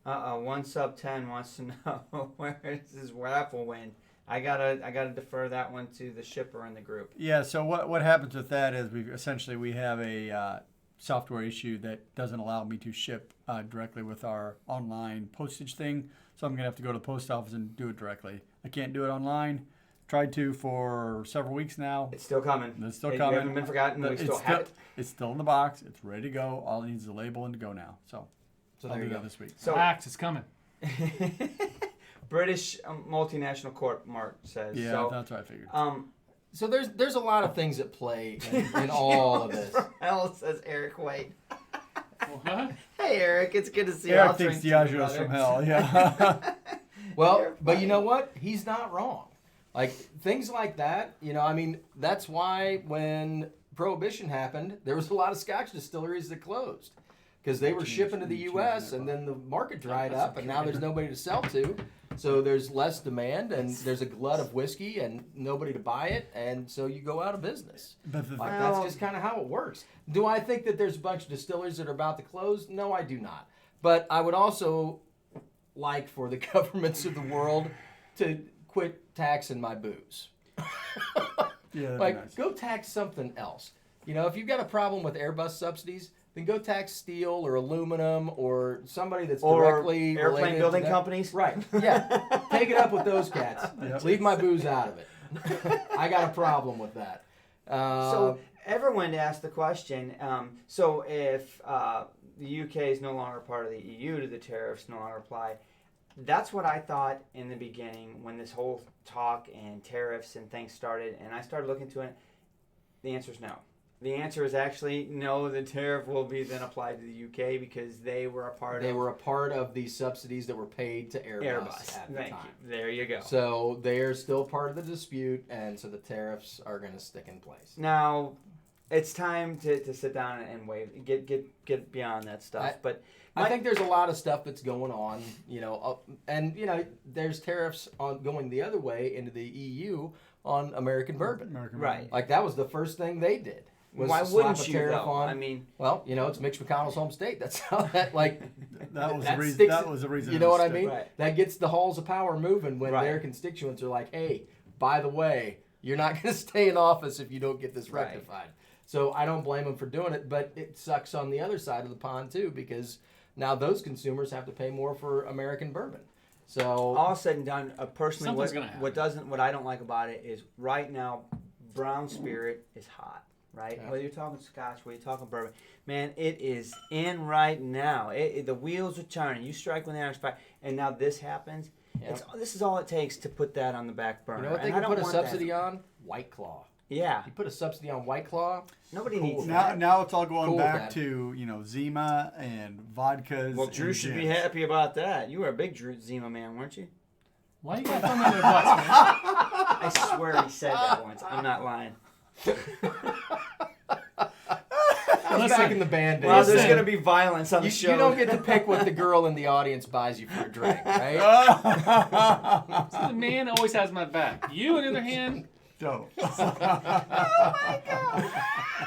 1 sub 10 wants to know where is this raffle win. I gotta defer that one to the shipper in the group. Yeah, so what happens with that is we have a software issue that doesn't allow me to ship directly with our online postage thing. So I'm going to have to go to the post office and do it directly. I can't do it online. Tried to for several weeks now. It's still coming. It's still You coming. haven't been forgotten. We It's still have it. It's still in the box. It's ready to go. All it needs is a label and to go now. So I'll there do you that go. this week. So Relax, it's coming. British multinational corp, Mark says. Yeah, So, that's what I figured. So there's a lot of things at play in all of this. Hell, says Eric White. What? Hey, Eric, it's good to see you. Eric I'll thinks drink to you, Diageo's brother. from hell. Yeah. Well, You're but funny. you know what? He's not wrong. Like things like that, you know, I mean, that's why when Prohibition happened, there was a lot of Scotch distilleries that closed because they were shipping to the U.S. and then the market dried up, and now there's nobody to sell to. So there's less demand, and there's a glut of whiskey, and nobody to buy it, and so you go out of business. But the, Like Well- that's just kind of how it works. Do I think that there's a bunch of distilleries that are about to close? No, I do not. But I would also like for the governments of the world to quit taxing my booze. yeah, that'd Like, be nice. go tax something else. You know, if you've got a problem with Airbus subsidies, then go tax steel or aluminum or somebody that's Or directly airplane related to building that. companies. Right. Yeah. Take it up with those cats. Yep. Leave my booze out of it. I got a problem with that. So everyone asked the question. So if the UK is no longer part of the EU, do the tariffs no longer apply? That's what I thought in the beginning when this whole talk and tariffs and things started, and I started looking into it. The answer is no. The answer is actually no. The tariff will be then applied to the UK because they were a part they of were a part of the subsidies that were paid to Airbus, at the Thank time. you. There you go. So they're still part of the dispute, and so the tariffs are going to stick in place. Now, it's time to sit down and wait, get beyond that stuff. But I think there's a lot of stuff that's going on, you know, and you know, there's tariffs on going the other way into the EU on American bourbon. American right. Like that was the first thing they did. Was Why to slap wouldn't a you tariff though? on? I mean, Well, you know, it's Mitch McConnell's home state. That's how that like That was that the reason. sticks- That was the reason. You it know was what I stick. mean? Right. That gets the halls of power moving when Right. their constituents are like, "Hey, by the way, you're not going to stay in office if you don't get this Right. rectified." So I don't blame them for doing it, but it sucks on the other side of the pond too because now those consumers have to pay more for American bourbon. So all said and done, personally, Something's gonna happen. what I don't like about it is right now, brown spirit is hot. Right, Yeah. whether you're talking Scotch, whether you're talking bourbon, man, it is in right now. The wheels are turning. You strike when the iron's fire, and now this happens. Yeah. This is all it takes to put that on the back burner. you know what they And I can don't put a want that. subsidy on? White Claw. Yeah, You put a subsidy on White Claw. nobody Cool. needs Now, that. now it's all going Cool with back that. to Zima and vodkas. Well, Drew and should be gins. happy about that. You were a big Drew Zima man, weren't you? Why you got thrown under the bus, man? I swear he said that once. I'm not lying. That's back in the band days. Well, there's Listen. going to be violence on the You, show. you don't get to pick what the girl in the audience buys you for a drink, right? See, the man always has my back. You, on the other hand, Don't.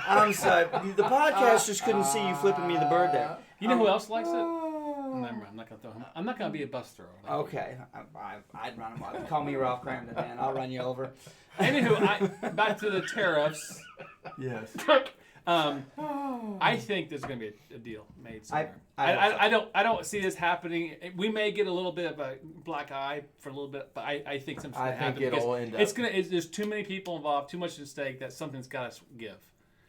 I'm sorry. The podcasters couldn't see you flipping me the bird there. you know who else likes it? Never mind, I'm not gonna throw him. I'm not gonna be a bus thrower. Okay, I'd run him over. Call me Ralph Cramden, man. I'll run you over. Anywho, back to the tariffs. Yes. I think there's going to be a deal made somewhere. I hope I don't see this happening. We may get a little bit of a black eye for a little bit, but I think something's I going to think happen. it'll because end up. there's too many people involved, too much at stake that something's got to give.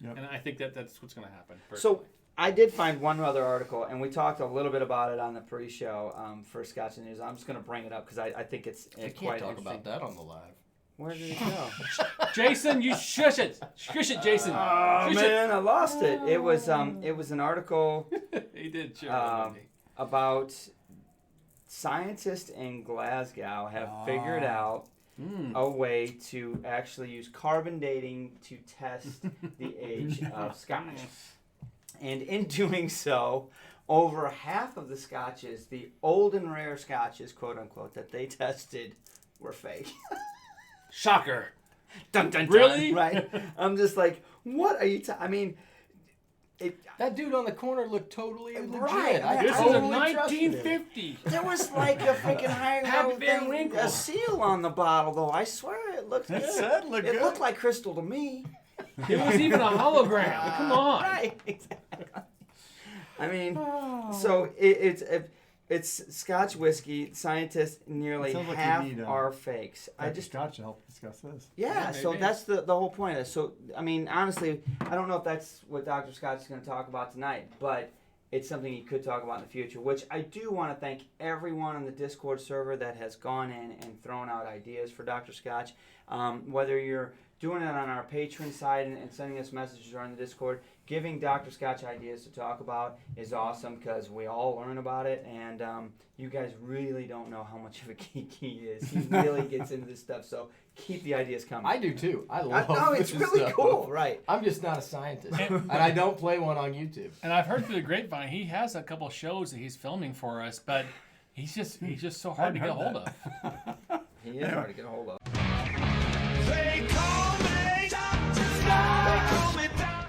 Yep. And I think that's what's going to happen. So I did find one other article, and we talked a little bit about it on the pre-show for Scotch and News. I'm just going to bring it up because I think it's You quite can't talk interesting. about that on the live. Where did it go? Jason, you shush it. Shush it, Jason. Oh Shush man, I lost it. It was an article it. He did. Sure. about scientists in Glasgow have figured out a way to actually use carbon dating to test the age of Scotch. And in doing so, over half of the Scotches, the old and rare Scotches, quote unquote, that they tested were fake. Shocker. Dun, dun, dun, Really? right? I'm just like, what are you? I mean, That dude on the corner looked totally legit. Right. I This is a totally trusted him. 1950. there was like a freaking Happy Van Winkle. a seal on the bottle, though. I swear it looked good. said looked It good. looked like crystal to me. It was even a hologram. Come on. Right. Exactly. I mean, so it's Scotch whiskey. Scientists nearly Sounds like you half need, are fakes. I just Scotch to help discuss this. Yeah, so maybe. that's the whole point of this. So, I mean, honestly, I don't know if that's what Dr. Scott is going to talk about tonight, but it's something he could talk about in the future, which I do want to thank everyone on the Discord server that has gone in and thrown out ideas for Dr. Scotch. Whether you're doing it on our Patreon side and sending us messages or on the Discord, giving Dr. Scotch ideas to talk about is awesome because we all learn about it, and you guys really don't know how much of a geek he is. He really gets into this stuff, so keep the ideas coming. I do too. I love No, it's this really stuff. cool, right? I'm just not a scientist, and I don't play one on YouTube. And I've heard through the grapevine he has a couple shows that he's filming for us, but he's just so hard to get a hold of. He is hard to get a hold of. They call me Dr. Scott. They call me Dr.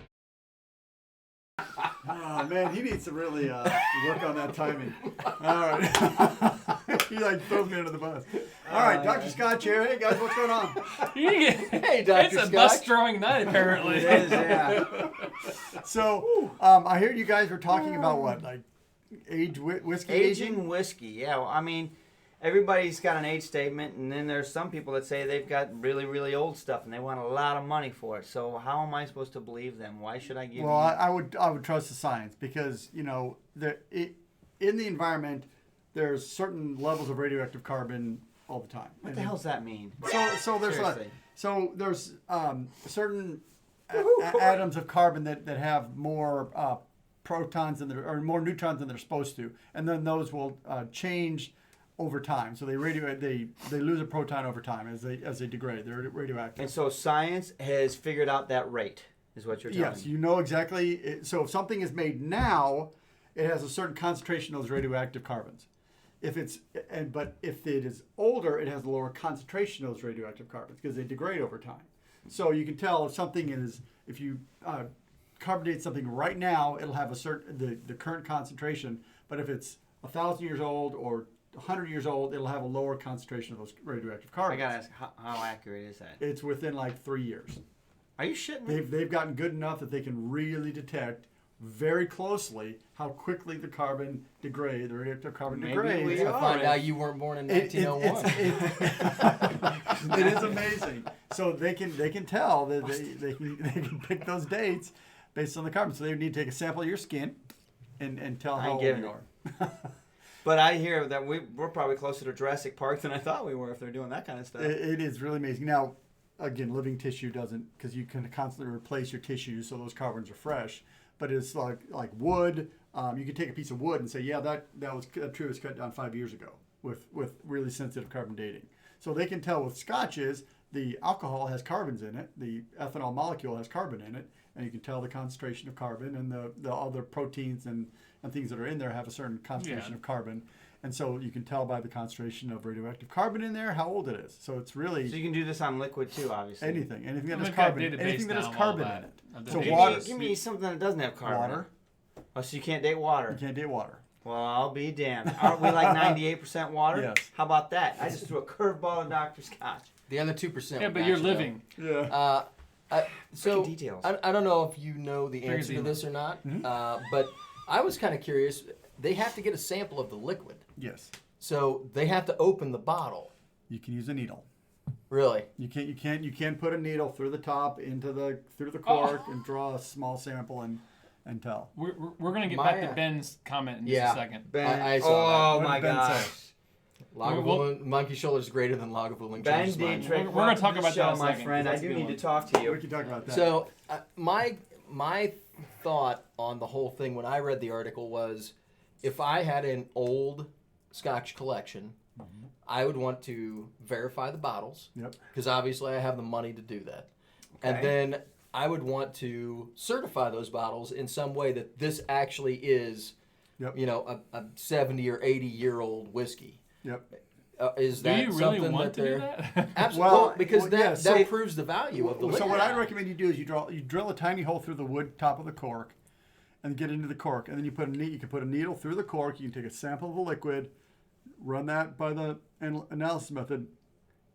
Oh man, he needs to really work on that timing. All right, he like throws me under the bus. All right, Dr. Scotch here. Hey guys, what's going on? Hey, Dr. It's a Scotch. bus throwing night, apparently. It is, yeah. So, I heard you guys were talking about what, like whiskey aging? Aging whiskey, yeah. Well, I mean, everybody's got an age statement, and then there's some people that say they've got really, really old stuff, and they want a lot of money for it. So how am I supposed to believe them? Why should I give Well, you... I would trust the science because in the environment there's certain levels of radioactive carbon all the time. What the hell's that mean? So there's Seriously. certain atoms of carbon that have more protons or more neutrons than they're supposed to, and then those will change over time. So they lose a proton over time as they degrade. They're radioactive. And so science has figured out that rate, is what you're telling Yes, me. you know exactly. So if something is made now, it has a certain concentration of those radioactive carbons. But if it is older, it has a lower concentration of those radioactive carbons because they degrade over time. So you can tell if you carbonate something right now, it'll have the current concentration. But if it's 1,000 years old or 100 years old, it'll have a lower concentration of those radioactive I carbons. gotta ask, how accurate is that? It's within like 3 years. Are you shitting me? They've gotten good enough that they can really detect very closely how quickly the carbon degrades, the radioactive carbon Maybe degrades. we I are. find out you weren't born in It- it- 1901. it is amazing. So they can tell that they can pick those dates based on the carbon. So they need to take a sample of your skin and tell how old giving you it. are. But I hear that we're probably closer to Jurassic Park than I thought we were if they're doing that kind of stuff. It is really amazing. Now, again, living tissue doesn't, because you can constantly replace your tissues, so those carbons are fresh. But it's like wood. You can take a piece of wood and say, yeah, that tree was cut down 5 years ago with really sensitive carbon dating. So they can tell with scotches, the alcohol has carbons in it, the ethanol molecule has carbon in it, and you can tell the concentration of carbon, and the other proteins and things that are in there have a certain concentration of carbon. And so you can tell by the concentration of radioactive carbon in there how old it is. So it's really So you can do this on liquid too, obviously. anything that We've has got a carbon, database anything that now has of all carbon that, in it. of the So database. water, Give me something that doesn't have carbon. water, Oh, so you can't date water. you can't date water. Well, I'll be damned. Aren't we like 98% water? Yes. How about that? I just threw a curveball at Dr. Scotch. The other 2%. Yeah, we but got you're you, living. Yeah. So Freaking details. I don't know if you know the Figures answer to you- this or not, but I was kind of curious. They have to get a sample of the liquid, Yes. so they have to open the bottle. You can use a needle. Really? You can't put a needle through the top through the cork and draw a small sample and tell. We're going to get My, back to Ben's comment in yeah. just a second. Ben, I saw oh that. What my did Ben gosh. say? Lagavulin, monkey shoulder is greater than Lagavulin. Ben changes mind. Dietrich, We're gonna welcome talk to the about that show, in a my second, friend. I 'cause do that's a need good to one. talk to We you. can talk about that. So my thought on the whole thing when I read the article was, if I had an old Scotch collection I would want to verify the bottles. Yep. Because obviously I have the money to do that. And Okay. then I would want to certify those bottles in some way that this actually is, Yep. you know, a 70 or 80-year-old whiskey. Yep. Is Do that you really something want that to do they're that? absolutely Well, because well, that yeah, so- that proves the value of the So liquor. what I recommend you do is you drill a tiny hole through the wood top of the cork, and get into the cork, and then you can put a needle through the cork. You can take a sample of the liquid, run that by the analysis method,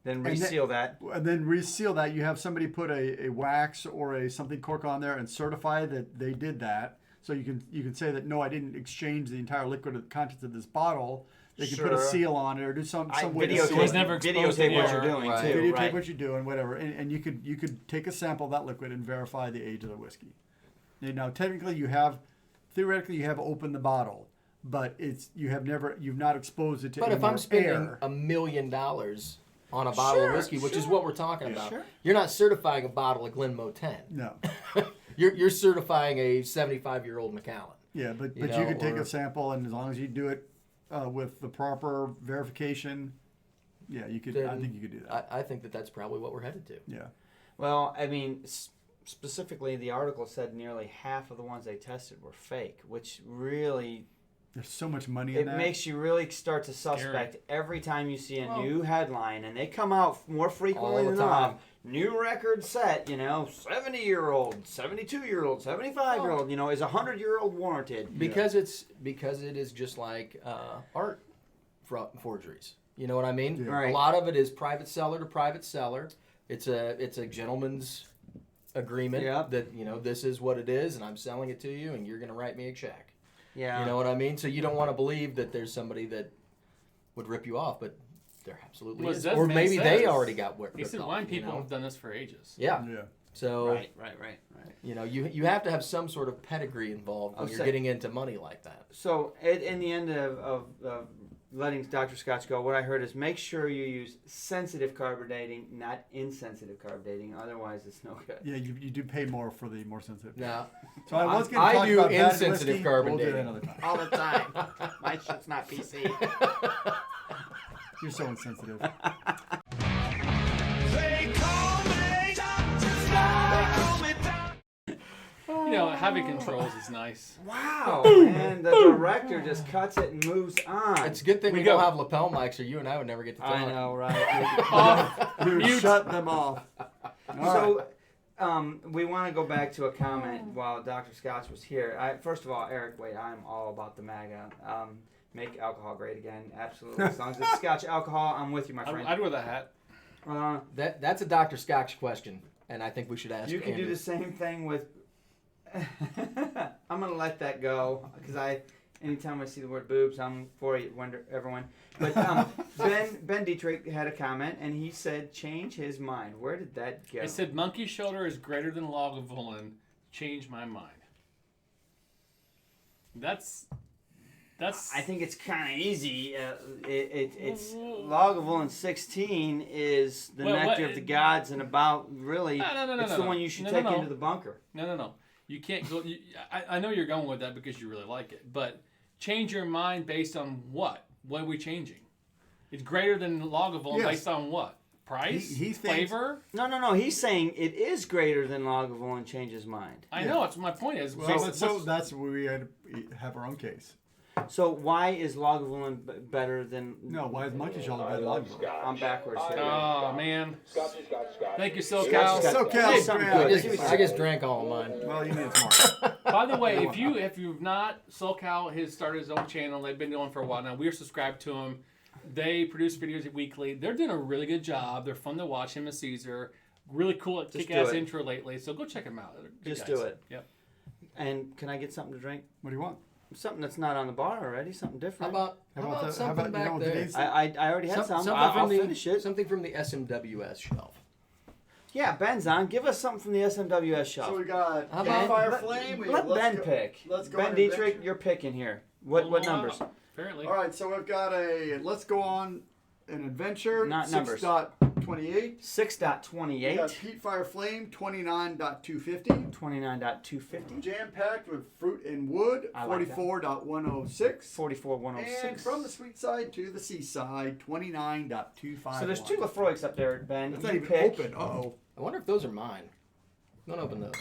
Then And then- reseal that. and then reseal that. You have somebody put a wax or a something cork on there and certify that they did that. So you can say that no, I didn't exchange the entire liquid of the contents of this bottle. They can put a Sure. seal on it or do some I way to seal was it. never exposed to videotape what air. you're doing Right. too. Videotape Right. what you're doing, whatever, and you could take a sample of that liquid and verify the age of the whiskey. Now, theoretically, you have opened the bottle, but you've not exposed it to. But any if I'm more spending air. $1 million on a bottle of Sure, whiskey, which is sure. what we're talking Yeah. about, Sure. you're not certifying a bottle of Glenmoe 10. No, You're certifying a 75-year-old Macallan. yeah, but You you know, could take or- a sample, and as long as you do it with the proper verification, yeah, you could. I Then think you could do that. I think that that's probably what we're headed to. Yeah, Well, I mean, specifically, the article said nearly half of the ones they tested were fake, which really there's so much money in it that. makes you really start to suspect every time you see a new headline, and they come out more frequently All the than time. not. New record set, 70-year-old, 72-year-old, 75-year-old, is 100-year-old warranted. Because it is just like art forgeries. You know what I mean? Yeah. Right. A lot of it is private seller to private seller. It's a gentleman's agreement Yep. that this is what it is, and I'm selling it to you, and you're going to write me a check. Yeah. You know what I mean? So you don't want to believe that there's somebody that would rip you off, but there absolutely Well, is. that Or man maybe they says- already got ripped He said off. wine you people know? have done this for ages. Yeah. Yeah. So Right. you have to have some sort of pedigree involved when I'll you're say- getting into money like that. So, in the end of letting Dr. Scotch go, what I heard is make sure you use sensitive carb dating, not insensitive carb dating. Otherwise, it's no good. Yeah, you do pay more for the more sensitive. Now, So I was going I to talk do about bad insensitive whiskey. carbon We'll do that dating. another time. All the time. My shit's not PC. You're so insensitive. They call me Dr. Scott. They call me Dr. Having controls is nice. Wow, man. The director just cuts it and moves on. it's a good thing we go. don't have lapel mics, or you and I would never get to talk. I know, right? Dude, shut them off. So, we want to go back to a comment while Dr. Scotch was here. First of all, Eric, wait, I'm all about the MAGA. Make alcohol great again. Absolutely. As long as it's Scotch alcohol, I'm with you, my friend. I'd wear the hat. That's a Dr. Scotch question, and I think we should ask You can Andrew. do the same thing with. I'm gonna let that go because anytime I see the word boobs, I'm for it, everyone. But Ben Dietrich had a comment and he said change his mind. Where did that go? I said monkey shoulder is greater than Lagavulin. Change my mind. That's. I think it's kind of easy. It's Lagavulin 16 is the Well, nectar what- of the gods and about really. No, it's the one you should take into the bunker. No. You can't go. I know you're going with that because you really like it, but change your mind based on what? What are we changing? It's greater than Lagavulin Yes. based on what? Price? He thinks- Flavor? No. He's saying it is greater than Lagavulin. Change his mind. I know. It's my point. Is Well, so that's where we had to have our own case. So why is Lagavulin better than? No, why is monkey shoulder better than Lagavulin? I'm backwards here. Oh man! Thank you, Scotch. SoCal. SoCal, Hey, something yeah. good. I just drank all of mine. Well, you need it smart. By the way, if you've not, SoCal has started his own channel. They've been doing for a while now. We're subscribed to him. They produce videos weekly. They're doing a really good job. They're fun to watch. Him and Caesar, really cool, Just kick-ass do it. intro lately. So go check them out. They're good Just guys. do it. Yep. And can I get something to drink? What do you want? Something that's not on the bar already. Something How different. about something back there? Denise? I already had some. Something I'll from the finish it. something from the SMWS shelf. Yeah, Ben's on. Give us something from the SMWS shelf. So we got How about- Campfire let, Flame. Let Ben pick. Let's go Ben on Dietrich, adventure. you're picking here. What numbers? Apparently. All right, so we've got let's go on and Adventure, Not numbers. 6.28. 6.28. You got Peat Fire Flame, 29.250. 29.250. Jam packed with Fruit and Wood, I like that. 44.106. 44.106. And from the sweet side to the seaside, 29.251. So there's 2 Lafroigs up there, Ben. That's You not even pick. open. Uh-oh. I wonder if those are mine. Don't open those.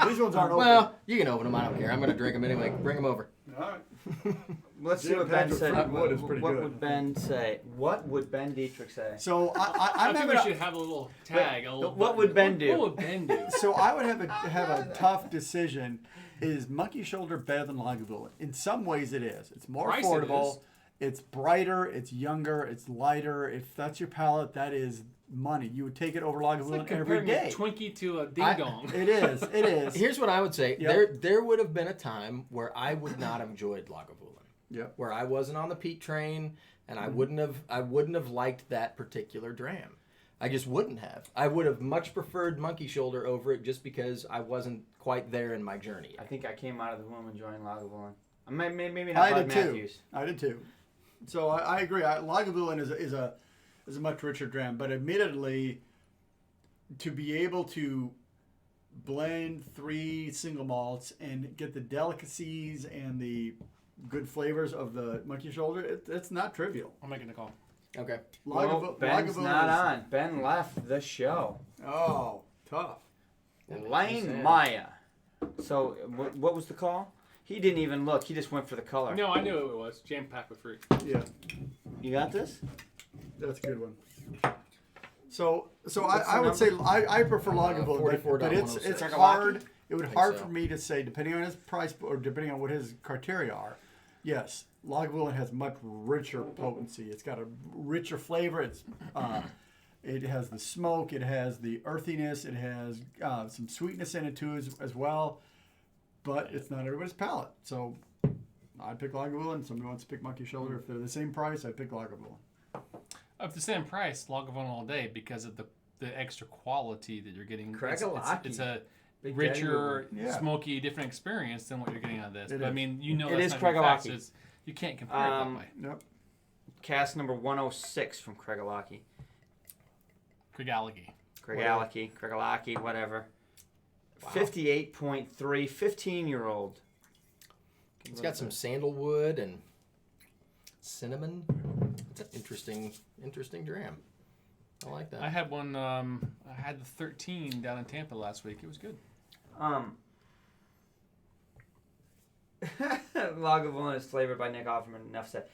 These ones aren't open. Well, you can open them. I don't care. I'm going to drink them anyway. Bring them over. All right. Let's see Jam what Ben packed with said. Fruit and Wood is pretty what good. would Ben say? What would Ben Dietrich say? So I I'm think having we a, should have a little tag. A little what button. would Ben do? What would Ben do? so I would have a tough decision. Is Monkey Shoulder better than Lagavulin? In some ways, it is. It's more Price it affordable. is. It's brighter. It's younger. It's lighter. If that's your palate, that is money. You would take it over It's Lagavulin like every comparing day. a Twinkie to a ding dong. It is. It is. Here's what I would say. Yep. There would have been a time where I would not have enjoyed Lagavulin. Yep. Where I wasn't on the peak train and I wouldn't have liked that particular dram. I just wouldn't have. I would have much preferred Monkey Shoulder over it just because I wasn't quite there in my journey. I think I came out of the womb enjoying Lagavulin. Maybe not I Bud did too. Matthews. I did too. So I agree. Lagavulin is a much richer dram, but admittedly, to be able to blend 3 single malts and get the delicacies and the good flavors of the Monkey Shoulder, it's not trivial. I'm making a call. Okay. Well, Ben's not on. Ben left the show. Oh, tough. Lane Maya. So, what was the call? He didn't even look. He just went for the color. No, I knew who it was. Jam packed with fruit. Yeah, You got this? that's a good one. So I would say I prefer Lagavulin, but it's 44.106. hard. It would think hard so. for me to say, depending on his price or depending on what his criteria are. Yes, Lagavulin has much richer potency. It's got a richer flavor. It has the smoke. It has the earthiness. It has some sweetness in it too as well. But it's not everybody's palate. So I'd pick Lagavulin. Somebody wants to pick Monkey Shoulder. If they're the same price, I'd pick Lagavulin. Of the same price, Lagavulin all day because of the extra quality that you're getting. Kregalaki. It's a Big richer, Daddy. Yeah. smoky, different experience than what you're getting out of this. It But I is. mean, you know, It that's is not even facts. Kregalaki. You can't compare it that way. Yep. Cast number 106 from Kregalaki. Kregalaki, whatever. Wow. 58.3, 15-year-old. It's got some sandalwood and cinnamon. It's an interesting dram. I like that. I had one. I had the 13 down in Tampa last week. It was good. Lagavulin is flavored by Nick Offerman. Enough said.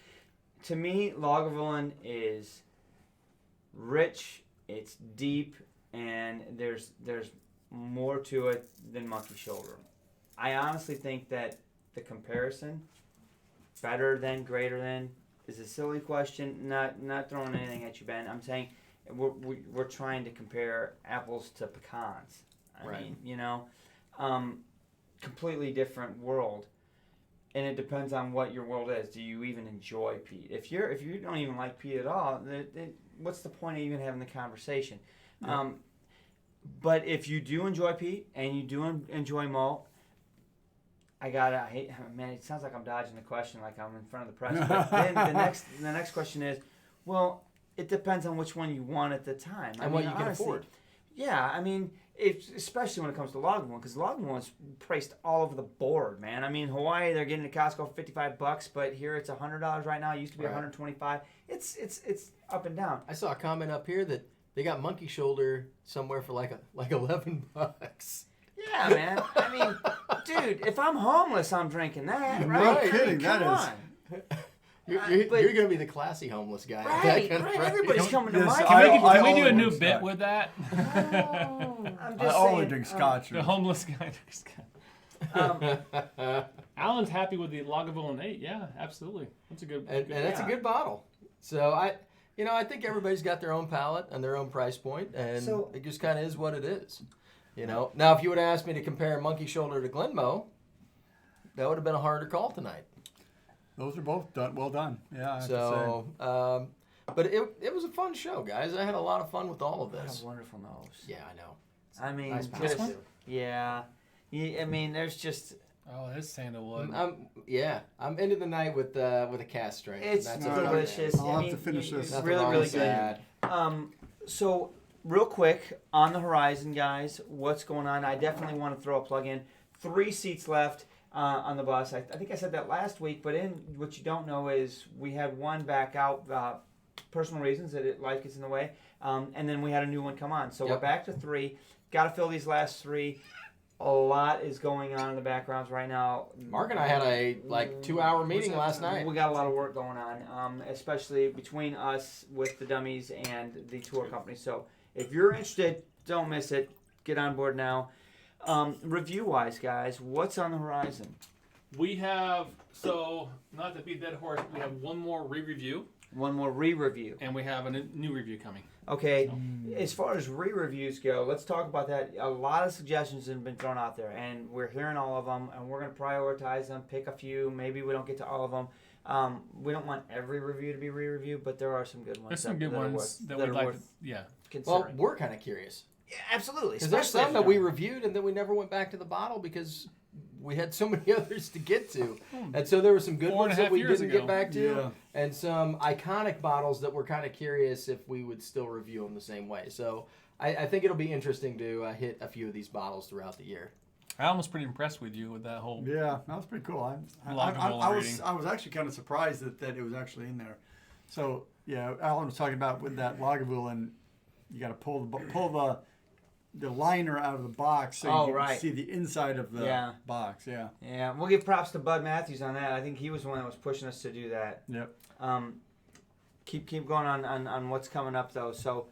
To me, Lagavulin is rich. It's deep, and there's more to it than Monkey Shoulder. I honestly think that the comparison, better than, greater than, is a silly question. Not throwing anything at you, Ben. I'm saying we're trying to compare apples to pecans. I Right. mean, you know, completely different world. And it depends on what your world is. Do you even enjoy peat? If you don't even like peat at all, then what's the point of even having the conversation? Yeah. But if you do enjoy peat and you do enjoy malt, man, it sounds like I'm dodging the question, like I'm in front of the press. But then the next question is, well, it depends on which one you want at the time. and what you can afford. Yeah, I mean, especially when it comes to Lagavulin, because Lagavulin is priced all over the board, man. I mean, Hawaii, they're getting to Costco for $55, but here it's $100 right now. It used to be Right. $125. It's up and down. I saw a comment up here that they got Monkey Shoulder somewhere for like $11. Yeah, man. I mean, dude, if I'm homeless, I'm drinking that, No right? kidding, I mean, that come is- on. You're But- going to be the classy homeless guy. Right, That kind of right. price. Everybody's coming to Yes, my I- Can we do a only new drink bit Scotch. with that? I'm I just only saying, drink Scotch. The homeless guy. Alan's happy with the Lagavulin 8. Yeah, absolutely. That's a good. and that's a good bottle. So I think everybody's got their own palate and their own price point, and So- it just kind of is what it is. You know. Now, if you would have asked me to compare Monkey Shoulder to Glenmoe, that would have been a harder call tonight. Those are both done. Well done. Yeah. I have to So, but it was a fun show, guys. I had a lot of fun with all of What this. a wonderful nose. Yeah, I know. I mean, Nice just, palate. yeah. I mean, there's just, Oh, it's sandalwood. I'm into the night with a cast strength. It's That's delicious. I'll have to finish this. Nothing Really, wrong really with good. that. So real quick on the horizon, guys, what's going on? I definitely want to throw a plug in. 3 seats left on the bus. I think I said that last week, but what you don't know is we had one back out, personal reasons that life gets in the way, and then we had a new one come on. So we're back to 3. Got to fill these last 3. A lot is going on in the backgrounds right now. Mark and I had a 2-hour meeting last night. We got a lot of work going on, especially between us with the dummies and the tour company. So if you're interested, don't miss it. Get on board now. Review-wise, guys, what's on the horizon? We have, not to be dead horse, we have one more re-review. One more re-review. And we have a new review coming. Okay, as far as re-reviews go, let's talk about that. A lot of suggestions have been thrown out there, and we're hearing all of them, and we're going to prioritize them, pick a few. Maybe we don't get to all of them. We don't want every review to be re-reviewed, but there are some good ones. There's some good ones that we'd like to, considering. Well, we're kind of curious. Yeah, absolutely. Because there's some that we reviewed and then we never went back to the bottle because we had so many others to get to. And so there were some good ones that we didn't get back to. And some iconic bottles that we're kind of curious if we would still review them the same way. So I think it'll be interesting to hit a few of these bottles throughout the year. Alan was pretty impressed with you with that whole. Yeah, that was pretty cool. I was actually kind of surprised that it was actually in there. So yeah, Alan was talking about with that Lagavulin, you got to pull the liner out of the box so you can see the inside of the box. Yeah. Yeah, we'll give props to Bud Matthews on that. I think he was the one that was pushing us to do that. Yep. Keep going on what's coming up though. So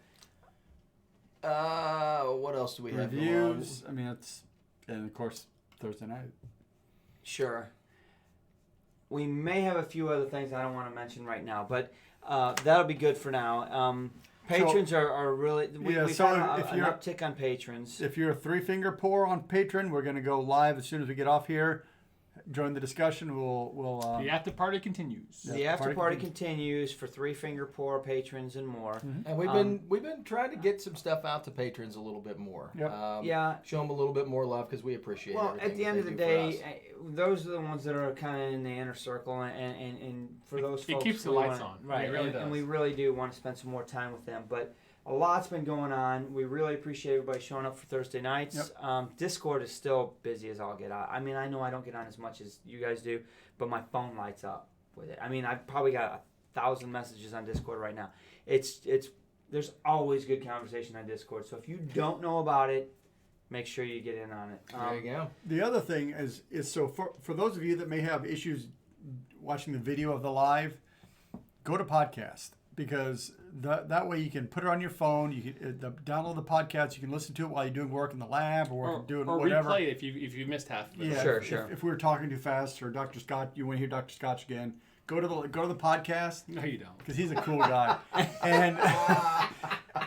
what else do we have? Reviews. I mean, and of course Thursday night. Sure. We may have a few other things I don't want to mention right now, but that'll be good for now. Patrons are really we've had an uptick on patrons. If you're a 3-finger pour on Patreon, we're going to go live as soon as we get off here. Join the discussion. We'll the after party continues. The after party continues for 3-finger pour patrons and more. Mm-hmm. And we've been trying to get some stuff out to patrons a little bit more. Yep. Show them a little bit more love because we appreciate. Well, at the end of the day, those are the ones that are kind of in the inner circle, and for those folks, it keeps the lights on. Right? It really does. And we really do want to spend some more time with them, but. A lot's been going on. We really appreciate everybody showing up for Thursday nights. Yep. Discord is still busy as all get out. I mean, I know I don't get on as much as you guys do, but my phone lights up with it. I mean, I've probably got 1,000 messages on Discord right now. There's always good conversation on Discord. So if you don't know about it, make sure you get in on it. There you go. The other thing is so for those of you that may have issues watching the video of the live, go to podcast. Because that way you can put it on your phone, you can download the podcast, you can listen to it while you're doing work in the lab or doing whatever. Or replay it if you missed half of it. Yeah, sure. If we were talking too fast or Dr. Scott, you want to hear Dr. Scotch again, go to the podcast. No, you don't. Because he's a cool guy,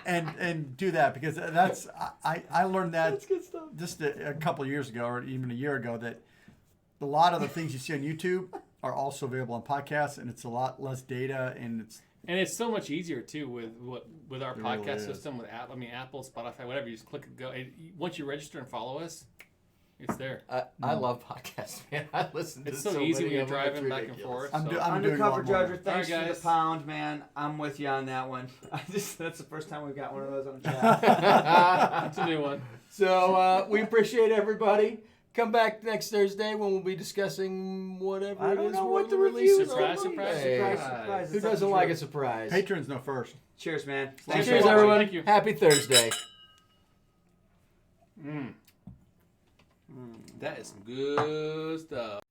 and do that because I learned that That's good stuff. just a couple of years ago or even a year ago that a lot of the things you see on YouTube are also available on podcasts and it's a lot less data and it's so much easier too with our podcast really system with Apple, Spotify, whatever. You just click and go. Once you register and follow us, it's there. I love podcasts, man. I listen to it's so many easy when you're of them. It's driving back and ridiculous. forth. I'm Undercover doing a lot Judger, more. thanks All right, for the guys. pound, man. I'm with you on that one. That's the first time we've got one of those on the chat. It's a new one. So we appreciate everybody. Come back next Thursday when we'll be discussing whatever I it don't is know we're what the gonna review release. is. Surprise. Surprise. Who doesn't like a surprise? Patrons know first. Cheers, man. Thanks Cheers, for watching. everyone. Thank you. Happy Thursday. That is some good stuff.